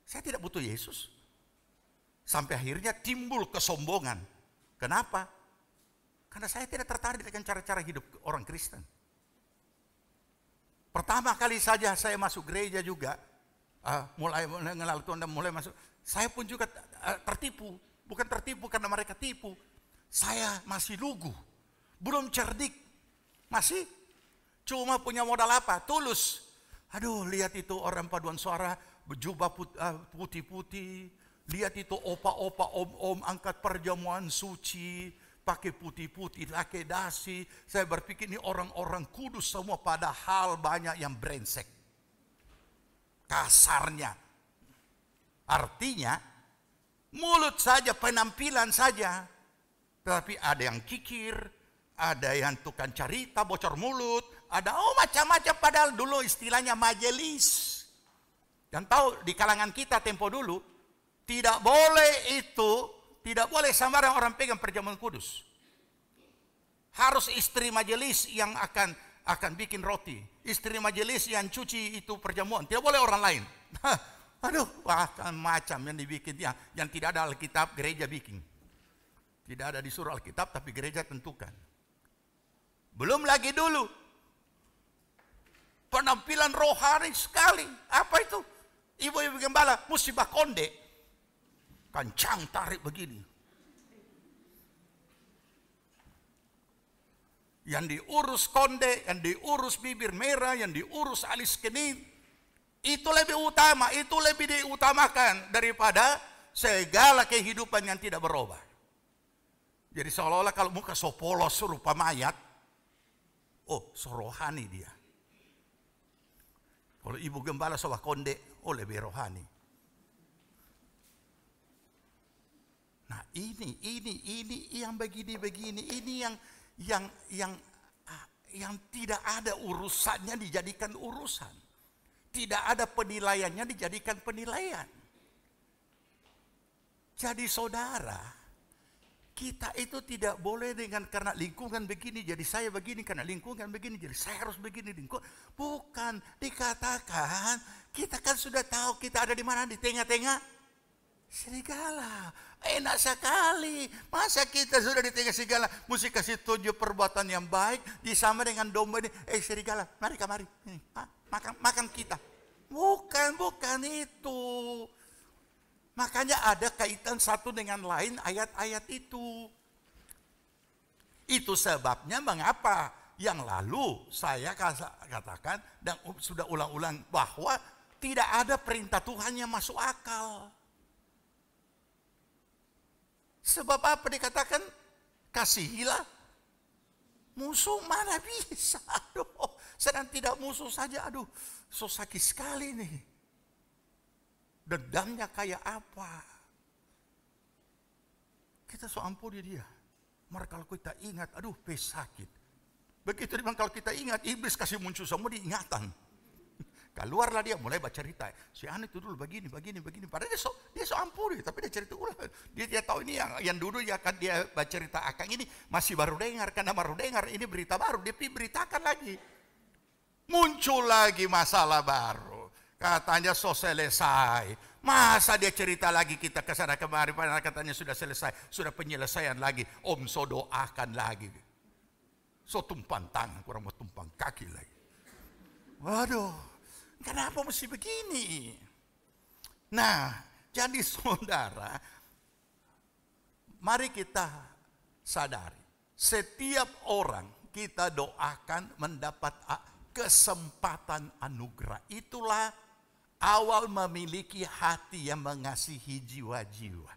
saya tidak butuh Yesus. Sampai akhirnya timbul kesombongan. Kenapa? Karena saya tidak tertarik dengan cara-cara hidup orang Kristen. Pertama kali saja saya masuk gereja juga, mulai mengenal Tuhan dan mulai masuk, saya pun juga tertipu. Bukan tertipu karena mereka tipu. Saya masih lugu, belum cerdik, masih cuma punya modal apa? Tulus. Aduh, lihat itu orang paduan suara berjubah putih-putih. Lihat itu opa-opa, om-om angkat perjamuan suci, pakai putih-putih, pakai dasi. Saya berpikir ini orang-orang kudus semua, padahal banyak yang brengsek. Kasarnya. Artinya, mulut saja, penampilan saja. Tapi ada yang kikir, ada yang tukang cerita, bocor mulut, ada macam-macam, padahal dulu istilahnya majelis. Dan tahu di kalangan kita tempo dulu, tidak boleh itu, tidak boleh sembarang orang pegang perjamuan kudus. Harus istri majelis yang akan bikin roti. Istri majelis yang cuci itu perjamuan. Tidak boleh orang lain. Aduh, macam yang dibikin yang tidak ada Alkitab, gereja bikin. Tidak ada disuruh Alkitab, tapi gereja tentukan. Belum lagi dulu. Penampilan rohani sekali. Apa itu? Ibu-ibu gembala, musibah konde. Kancang tarik begini. Yang diurus konde, yang diurus bibir merah, yang diurus alis kening. Itu lebih utama, itu lebih diutamakan daripada segala kehidupan yang tidak berubah. Jadi seolah-olah kalau muka sopolos serupa mayat, sorohani dia. Kalau ibu gembala sawah konde, lebih rohani. Nah ini yang begini-begini, ini yang tidak ada urusannya dijadikan urusan. Tidak ada penilaiannya dijadikan penilaian. Jadi saudara, kita itu tidak boleh dengan karena lingkungan begini, jadi saya begini, karena lingkungan begini, jadi saya harus begini. Bukan, dikatakan kita kan sudah tahu kita ada di mana, di tengah-tengah serigala. Enak sekali. Masa kita sudah di tengah serigala, mesti kasih tunjuk perbuatan yang baik, disama dengan domba ini. Serigala, mari kamari, makan kita. Bukan itu. Makanya ada kaitan satu dengan lain ayat-ayat itu. Itu sebabnya mengapa yang lalu saya katakan dan sudah ulang-ulang bahwa tidak ada perintah Tuhan yang masuk akal. Sebab apa dikatakan? Kasihilah musuh, mana bisa. Aduh, sedang tidak musuh saja, aduh, so sakit sekali nih. Dendamnya kayak apa? Kita so ampuni dia. Maka kalau kita ingat, aduh sakit. Begitu memang kalau kita ingat, iblis kasih muncul semua diingatan. Keluarlah dia mulai baca cerita. Si Anu itu dulu begini. Padahal dia so ampuni, tapi dia cerita ulang. Dia tahu ini yang dulu dia baca cerita akang ini masih baru dengar. Karena baru dengar ini berita baru, dia beritakan lagi. Muncul lagi masalah baru. Katanya so selesai. Masa dia cerita lagi kita kesana kemari, padahal katanya sudah selesai. Sudah penyelesaian lagi. Om so doakan lagi. So tumpang tangan, kurang mau tumpang kaki lagi. Waduh, kenapa mesti begini? Nah, jadi saudara, mari kita sadari. Setiap orang kita doakan mendapat kesempatan anugerah. Itulah awal memiliki hati yang mengasihi jiwa-jiwa.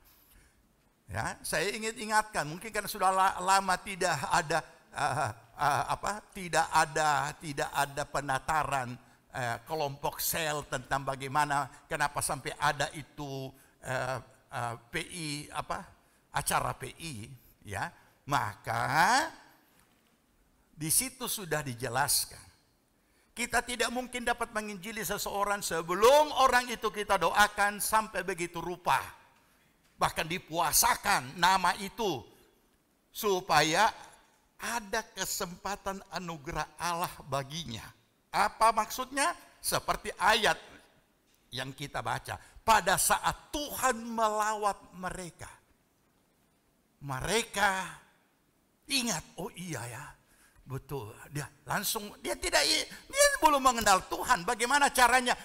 Ya, saya ingin ingatkan, mungkin karena sudah lama tidak ada tidak ada penataran kelompok sel tentang bagaimana, kenapa sampai ada itu PI acara PI, ya. Maka di situ sudah dijelaskan. Kita tidak mungkin dapat menginjili seseorang sebelum orang itu kita doakan sampai begitu rupa. Bahkan dipuasakan nama itu. Supaya ada kesempatan anugerah Allah baginya. Apa maksudnya? Seperti ayat yang kita baca. Pada saat Tuhan melawat mereka. Mereka ingat, oh iya ya. Betul, dia belum mengenal Tuhan. Bagaimana caranya?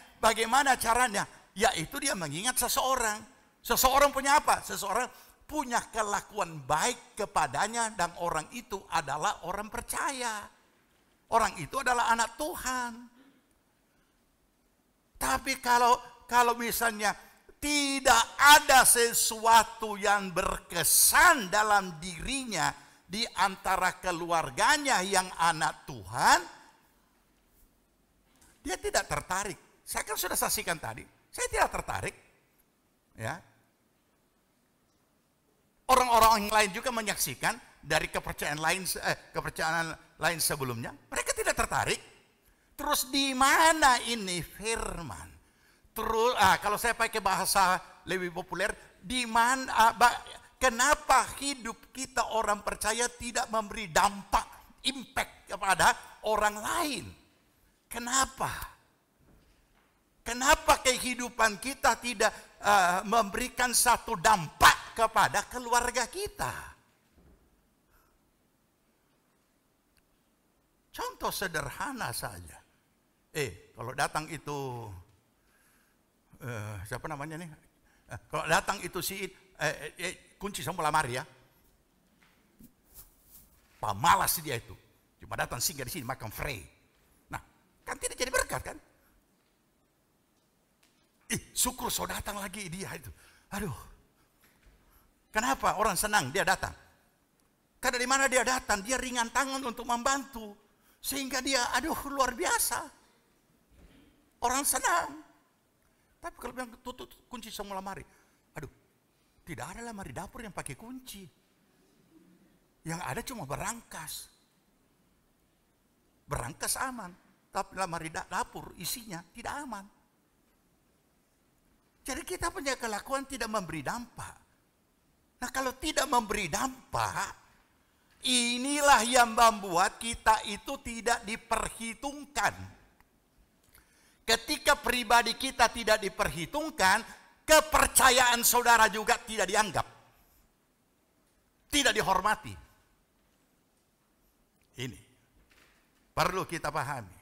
Yaitu dia mengingat seseorang. Seseorang punya apa? Seseorang punya kelakuan baik kepadanya dan orang itu adalah orang percaya. Orang itu adalah anak Tuhan. Tapi kalau misalnya tidak ada sesuatu yang berkesan dalam dirinya di antara keluarganya yang anak Tuhan, dia tidak tertarik. Saya kan sudah saksikan tadi, saya tidak tertarik. Ya. Orang-orang lain juga menyaksikan dari kepercayaan lain sebelumnya, mereka tidak tertarik. Terus di mana ini firman? Terus kalau saya pakai bahasa lebih populer, di mana kenapa hidup kita orang percaya tidak memberi dampak, impact kepada orang lain? Kenapa? Kenapa kehidupan kita tidak memberikan satu dampak kepada keluarga kita? Contoh sederhana saja. Kalau datang itu siapa namanya nih? Kalau datang itu si kunci sama lamari ya. Pamalas dia itu. Cuma datang singgah di sini makan frey. Nah, kan tidak jadi berkat kan? Syukur so datang lagi dia itu. Aduh. Kenapa orang senang dia datang? Karena dari mana dia datang? Dia ringan tangan untuk membantu. Sehingga dia, luar biasa. Orang senang. Tapi kalau bilang tutup kunci semua lamari. Tidak ada lamari dapur yang pakai kunci. Yang ada cuma berangkas. Berangkas aman. Tapi lamari dapur isinya tidak aman. Jadi kita punya kelakuan tidak memberi dampak. Nah kalau tidak memberi dampak, inilah yang membuat kita itu tidak diperhitungkan. Ketika pribadi kita tidak diperhitungkan, kepercayaan saudara juga tidak dianggap. Tidak dihormati. Ini perlu kita pahami.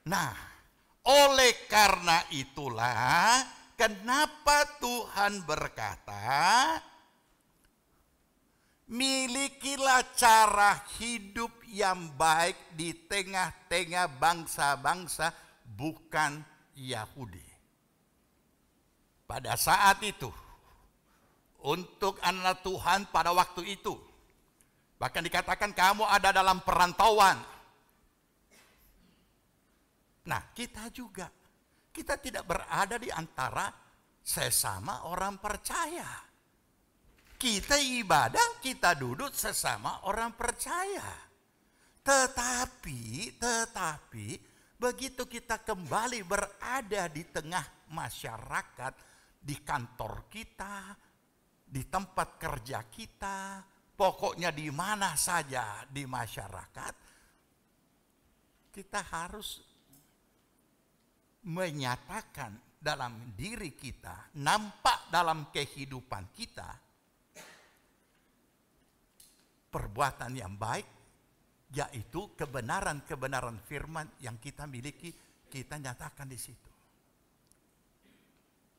Nah, oleh karena itulah, kenapa Tuhan berkata, milikilah cara hidup yang baik di tengah-tengah bangsa-bangsa bukan Yahudi. Pada saat itu, untuk anak Tuhan pada waktu itu, bahkan dikatakan kamu ada dalam perantauan. Nah, kita juga. Kita tidak berada di antara sesama orang percaya. Kita ibadah, kita duduk sesama orang percaya. Tetapi, begitu kita kembali berada di tengah masyarakat, di kantor kita, di tempat kerja kita, pokoknya di mana saja di masyarakat, kita harus menyatakan dalam diri kita, nampak dalam kehidupan kita, perbuatan yang baik, yaitu kebenaran-kebenaran firman yang kita miliki, kita nyatakan di situ.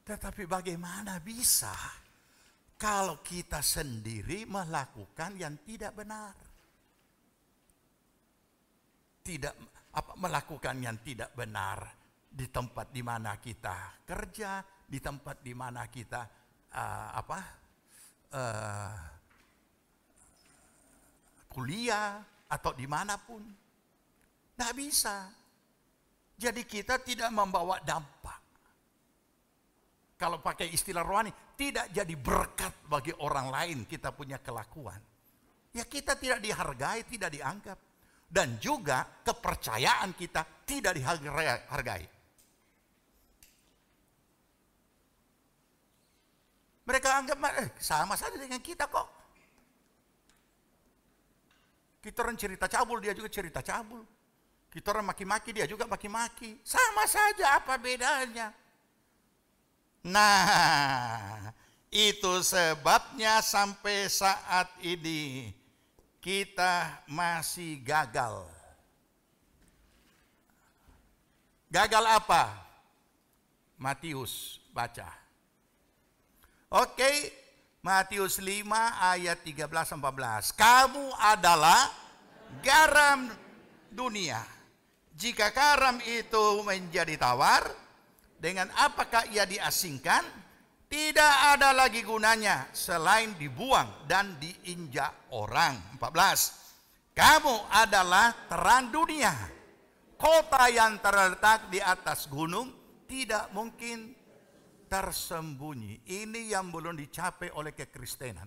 Tetapi bagaimana bisa kalau kita sendiri melakukan yang tidak benar? Melakukan yang tidak benar di tempat di mana kita kerja, di tempat di mana kita kuliah atau dimanapun, nggak bisa. Jadi kita tidak membawa dampak. Kalau pakai istilah rohani, tidak jadi berkat bagi orang lain kita punya kelakuan. Ya kita tidak dihargai, tidak dianggap. Dan juga kepercayaan kita tidak dihargai. Mereka anggap sama saja dengan kita kok. Kita orang cerita cabul, dia juga cerita cabul. Kita orang maki-maki, dia juga maki-maki. Sama saja, apa bedanya? Nah, itu sebabnya sampai saat ini kita masih gagal. Gagal apa? Matius, baca. Oke, Matius 5 ayat 13-14. Kamu adalah garam dunia. Jika garam itu menjadi tawar, dengan apakah ia diasingkan? Tidak ada lagi gunanya selain dibuang dan diinjak orang. 14. Kamu adalah terang dunia. Kota yang terletak di atas gunung tidak mungkin tersembunyi. Ini yang belum dicapai oleh kekristenan.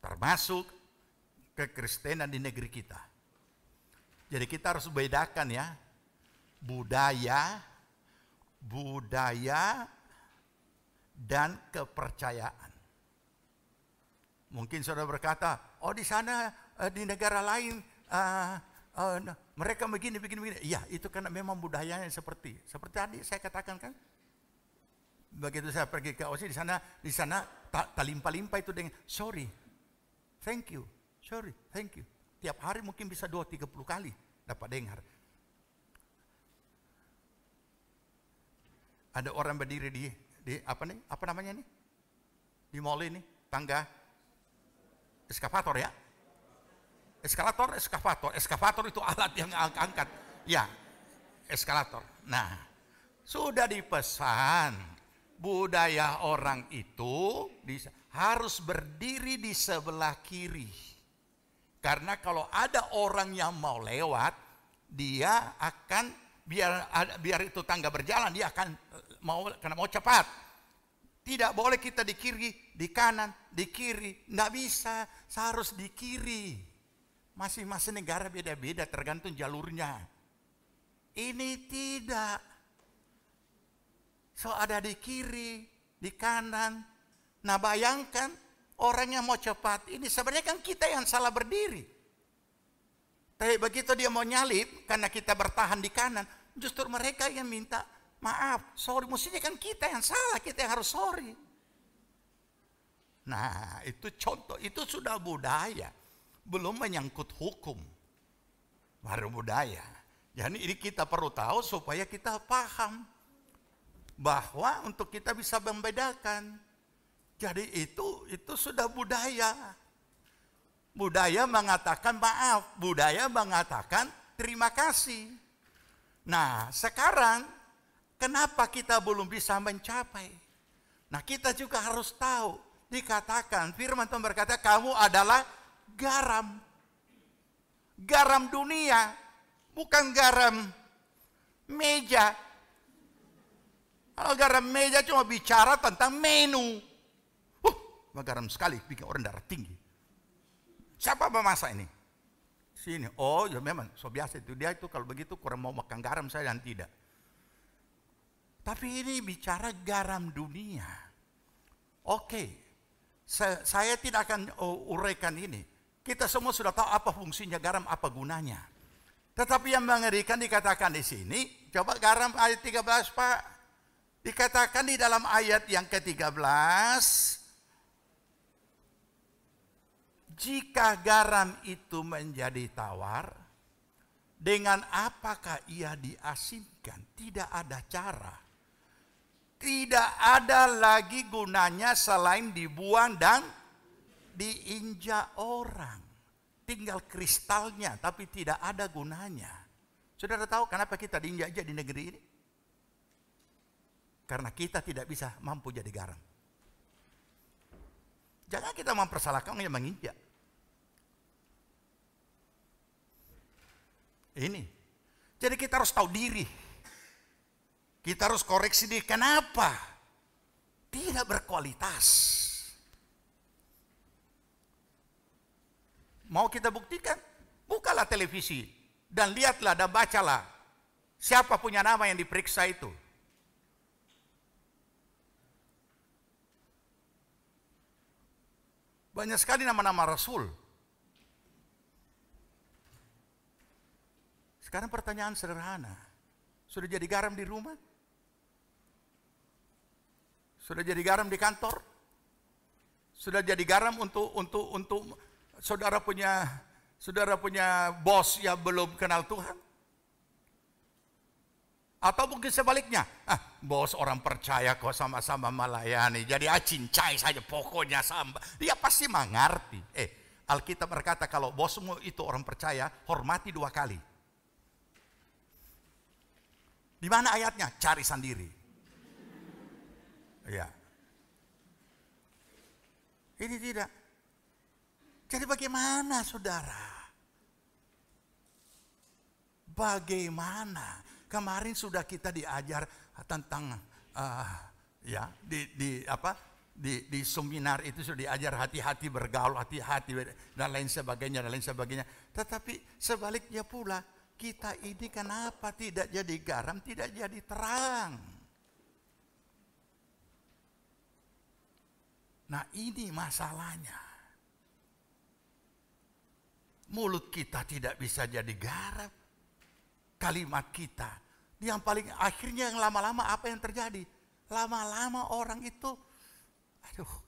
Termasuk kekristenan di negeri kita. Jadi kita harus bedakan ya, budaya dan kepercayaan. Mungkin saudara berkata, oh di sana di negara lain mereka begini. Iya, itu karena memang budayanya seperti tadi saya katakan kan. Begitu saya pergi ke Aussie, di sana limpah itu dengan sorry, thank you, sorry, thank you. Tiap hari mungkin bisa 2-30 kali dapat dengar. Ada orang berdiri di apa namanya nih? Di mall ini, tangga eskavator ya? Eskavator itu alat yang angkat. Ya, eskalator. Nah, sudah dipesan budaya orang itu harus berdiri di sebelah kiri. Karena kalau ada orang yang mau lewat, dia akan biar itu tangga berjalan, dia akan karena mau cepat. Tidak boleh kita di kiri, di kanan, di kiri, nggak bisa, harus di kiri. Masing-masing negara beda-beda tergantung jalurnya. Ini tidak. So ada di kiri, di kanan. Nah bayangkan orang yang mau cepat ini sebenarnya kan kita yang salah berdiri. Tapi begitu dia mau nyalip karena kita bertahan di kanan, justru mereka yang minta maaf, sorry. Mestinya kan kita yang salah, kita yang harus sorry. Nah itu contoh, itu sudah budaya. Belum menyangkut hukum, baru budaya. Jadi ini kita perlu tahu supaya kita paham bahwa untuk kita bisa membedakan. Jadi itu sudah budaya. Budaya mengatakan maaf, budaya mengatakan terima kasih. Nah sekarang kenapa kita belum bisa mencapai? Nah kita juga harus tahu, dikatakan firman Tuhan berkata kamu adalah garam dunia, bukan garam meja. Kalau garam meja cuma bicara tentang menu, garam sekali bikin orang darah tinggi. Siapa memasak ini? Sini. Oh ya memang so biasa itu, dia itu kalau begitu kurang mau makan garam, saya dan tidak. Tapi ini bicara garam dunia. Oke, saya tidak akan uraikan ini. Kita semua sudah tahu apa fungsinya garam, apa gunanya. Tetapi yang mengerikan dikatakan di sini, coba garam ayat 13 Pak. Dikatakan di dalam ayat yang ke-13, jika garam itu menjadi tawar, dengan apakah ia diasinkan? Tidak ada cara. Tidak ada lagi gunanya selain dibuang dan diinjak orang. Tinggal kristalnya, tapi tidak ada gunanya. Saudara tahu kenapa kita diinjak-injak di negeri ini? Karena kita tidak bisa mampu jadi garam. Jangan kita mempersalahkan yang menginjak. Ini. Jadi kita harus tahu diri. Kita harus koreksi diri. Kenapa? Tidak berkualitas. Mau kita buktikan? Bukalah televisi. Dan lihatlah dan bacalah. Siapa punya nama yang diperiksa itu. Banyak sekali nama-nama rasul. Sekarang pertanyaan sederhana. Sudah jadi garam di rumah? Sudah jadi garam di kantor? Sudah jadi garam untuk saudara punya bos yang belum kenal Tuhan? Atau mungkin sebaliknya, bos orang percaya kok sama-sama melayani, jadi cincai saja pokoknya sama. Dia pasti mengerti. Alkitab berkata kalau bosmu itu orang percaya, hormati 2 kali. Di mana ayatnya? Cari sendiri. Ya. Ini tidak. Jadi bagaimana saudara? Bagaimana? Kemarin sudah kita diajar tentang di seminar itu sudah diajar hati-hati bergaul, hati-hati dan lain sebagainya. Tetapi sebaliknya pula, kita ini kenapa tidak jadi garam, tidak jadi terang? Nah, ini masalahnya. Mulut kita tidak bisa jadi garam. Kalimat kita. Yang paling akhirnya yang lama-lama apa yang terjadi? Lama-lama orang itu,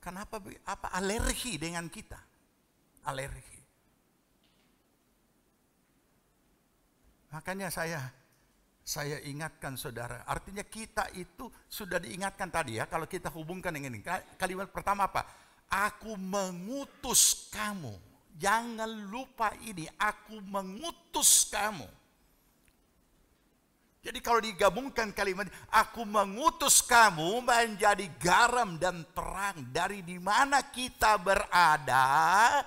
kenapa alergi dengan kita? Alergi. Makanya saya ingatkan saudara, artinya kita itu sudah diingatkan tadi ya, kalau kita hubungkan dengan ini. Kalimat pertama apa? Aku mengutus kamu. Jangan lupa ini, aku mengutus kamu. Jadi kalau digabungkan kalimat, aku mengutus kamu menjadi garam dan terang. Dari di mana kita berada,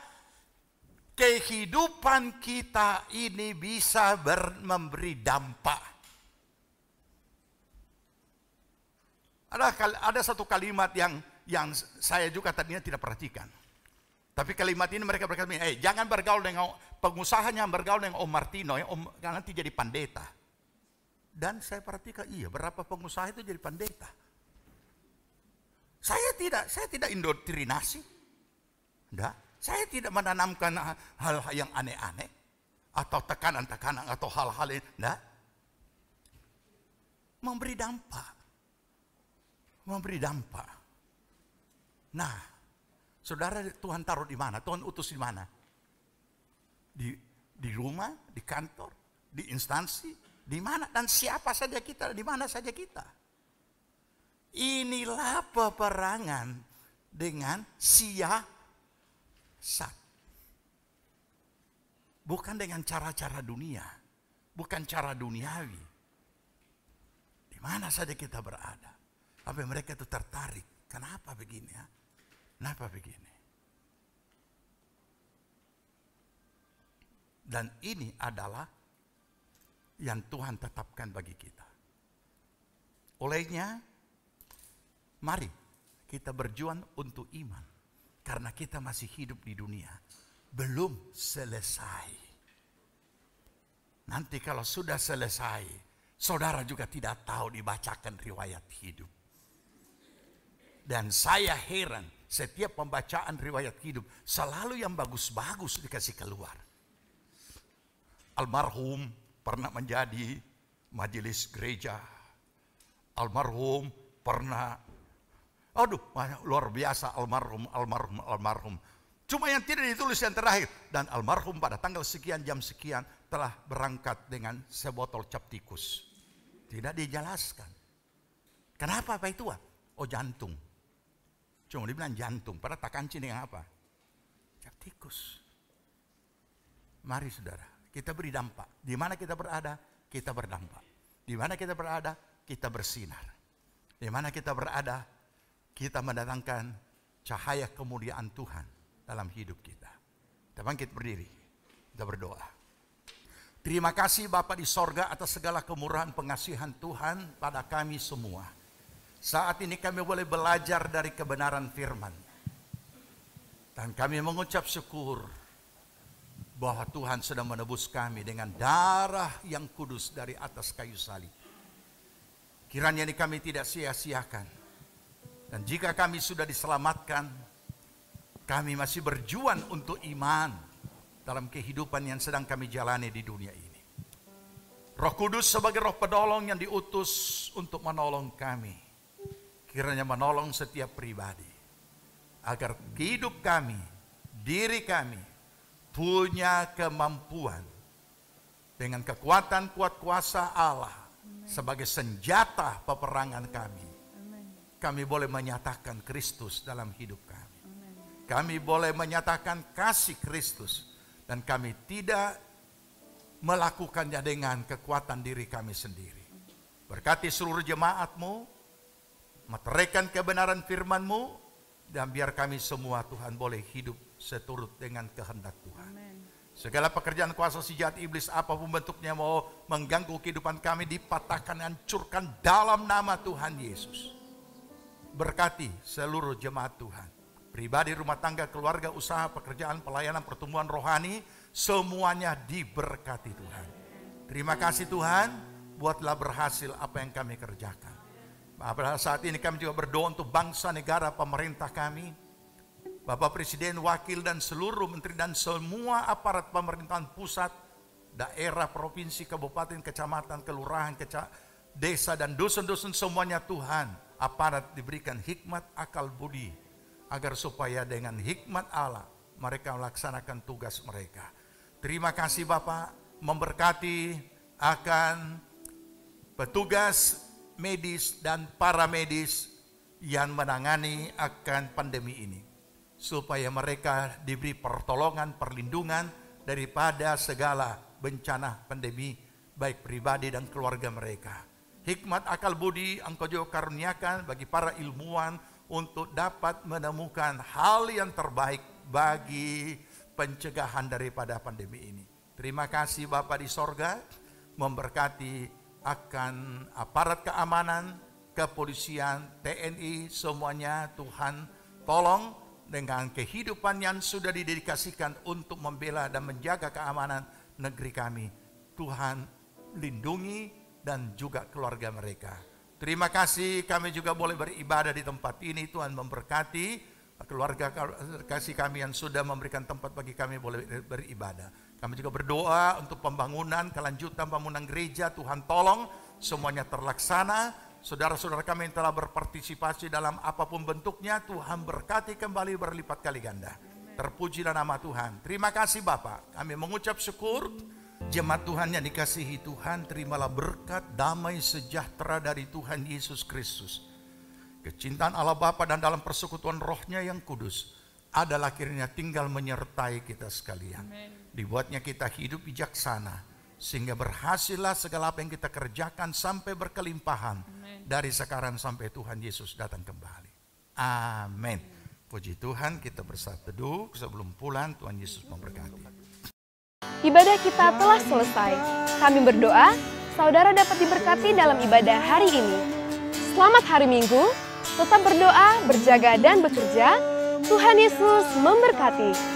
kehidupan kita ini bisa memberi dampak. Ada satu kalimat yang saya juga tadinya tidak perhatikan. Tapi kalimat ini mereka berkata, jangan bergaul dengan pengusahanya, bergaul dengan Om Martino, nanti jadi pendeta. Dan saya perhatikan, berapa pengusaha itu jadi pendeta. Saya tidak indoktrinasi. Enggak, saya tidak menanamkan hal-hal yang aneh-aneh atau tekanan-tekanan atau hal-hal yang enggak. Memberi dampak. Memberi dampak. Nah, saudara, Tuhan taruh di mana? Tuhan utus di mana? Di rumah, di kantor, di instansi, di mana dan siapa saja kita, di mana saja kita. Inilah peperangan dengan siasat. Bukan dengan cara-cara dunia, bukan cara duniawi. Di mana saja kita berada. Sampai mereka itu tertarik. Kenapa begini ya? Kenapa begini? Dan ini adalah yang Tuhan tetapkan bagi kita. Olehnya, mari kita berjuang untuk iman. Karena kita masih hidup di dunia. Belum selesai. Nanti kalau sudah selesai, saudara juga tidak tahu dibacakan riwayat hidup. Dan saya heran, setiap pembacaan riwayat hidup, selalu yang bagus-bagus dikasih keluar. Almarhum pernah menjadi majelis gereja. Almarhum pernah, luar biasa almarhum. Cuma yang tidak ditulis yang terakhir. Dan almarhum pada tanggal sekian, jam sekian, telah berangkat dengan sebotol cap tikus. Tidak dijelaskan. Kenapa Pak Tua? Jantung. Cuma dibilang jantung, padahal tak kancing dengan apa? Cap tikus. Mari saudara, kita beri dampak. Di mana kita berada, kita berdampak. Di mana kita berada, kita bersinar. Di mana kita berada, kita mendatangkan cahaya kemuliaan Tuhan dalam hidup kita. Kita bangkit berdiri, kita berdoa. Terima kasih Bapa di sorga atas segala kemurahan pengasihan Tuhan pada kami semua. Saat ini kami boleh belajar dari kebenaran firman. Dan kami mengucap syukur bahwa Tuhan sudah menebus kami dengan darah yang kudus dari atas kayu salib. Kiranya ini kami tidak sia-siakan. Dan jika kami sudah diselamatkan, kami masih berjuang untuk iman dalam kehidupan yang sedang kami jalani di dunia ini. Roh Kudus sebagai roh penolong yang diutus untuk menolong kami. Kiranya menolong setiap pribadi. Agar hidup kami, diri kami, punya kemampuan. Dengan kekuatan kuat kuasa Allah. Sebagai senjata peperangan kami. Kami boleh menyatakan Kristus dalam hidup kami. Kami boleh menyatakan kasih Kristus. Dan kami tidak melakukannya dengan kekuatan diri kami sendiri. Berkati seluruh jemaat-Mu. Meteraikan kebenaran firman-Mu. Dan biar kami semua Tuhan boleh hidup seturut dengan kehendak Tuhan. Amen. Segala pekerjaan kuasa si jahat iblis apapun bentuknya mau mengganggu kehidupan kami dipatahkan, hancurkan dalam nama Tuhan Yesus. Berkati seluruh jemaat Tuhan. Pribadi, rumah tangga, keluarga, usaha, pekerjaan, pelayanan, pertumbuhan rohani, semuanya diberkati Tuhan. Terima kasih Tuhan, buatlah berhasil apa yang kami kerjakan. Pada saat ini kami juga berdoa untuk bangsa, negara, pemerintah kami. Bapak Presiden, Wakil dan seluruh menteri dan semua aparat pemerintahan pusat, daerah, provinsi, kabupaten, kecamatan, kelurahan, desa dan dusun-dusun semuanya Tuhan. Aparat diberikan hikmat, akal, budi, agar supaya dengan hikmat Allah mereka melaksanakan tugas mereka. Terima kasih Bapak, memberkati akan petugas medis dan paramedis yang menangani akan pandemi ini, supaya mereka diberi pertolongan, perlindungan daripada segala bencana pandemi, baik pribadi dan keluarga mereka. Hikmat, akal, budi Engkau juga karuniakan bagi para ilmuwan untuk dapat menemukan hal yang terbaik bagi pencegahan daripada pandemi ini. Terima kasih Bapa di sorga, memberkati akan aparat keamanan, kepolisian, TNI, semuanya Tuhan tolong dengan kehidupan yang sudah didedikasikan untuk membela dan menjaga keamanan negeri kami. Tuhan lindungi dan juga keluarga mereka. Terima kasih kami juga boleh beribadah di tempat ini. Tuhan memberkati keluarga kasih kami yang sudah memberikan tempat bagi kami boleh beribadah. Kami juga berdoa untuk pembangunan, kelanjutan pembangunan gereja. Tuhan tolong semuanya terlaksana. Saudara-saudara kami yang telah berpartisipasi dalam apapun bentuknya, Tuhan berkati kembali berlipat kali ganda. Terpujilah nama Tuhan. Terima kasih Bapak. Kami mengucap syukur. Jemaat Tuhan yang dikasihi Tuhan, terimalah berkat, damai, sejahtera dari Tuhan Yesus Kristus. Kecintaan Allah Bapa dan dalam persekutuan Roh-Nya yang kudus adalah akhirnya tinggal menyertai kita sekalian. Amen. Dibuatnya kita hidup bijaksana, sehingga berhasillah segala apa yang kita kerjakan sampai berkelimpahan. Amen. Dari sekarang sampai Tuhan Yesus datang kembali. Amin. Puji Tuhan, kita bersatu teduh sebelum pulang. Tuhan Yesus memberkati. Ibadah kita telah selesai. Kami berdoa, saudara dapat diberkati dalam ibadah hari ini. Selamat hari Minggu, tetap berdoa, berjaga dan bekerja. Tuhan Yesus memberkati.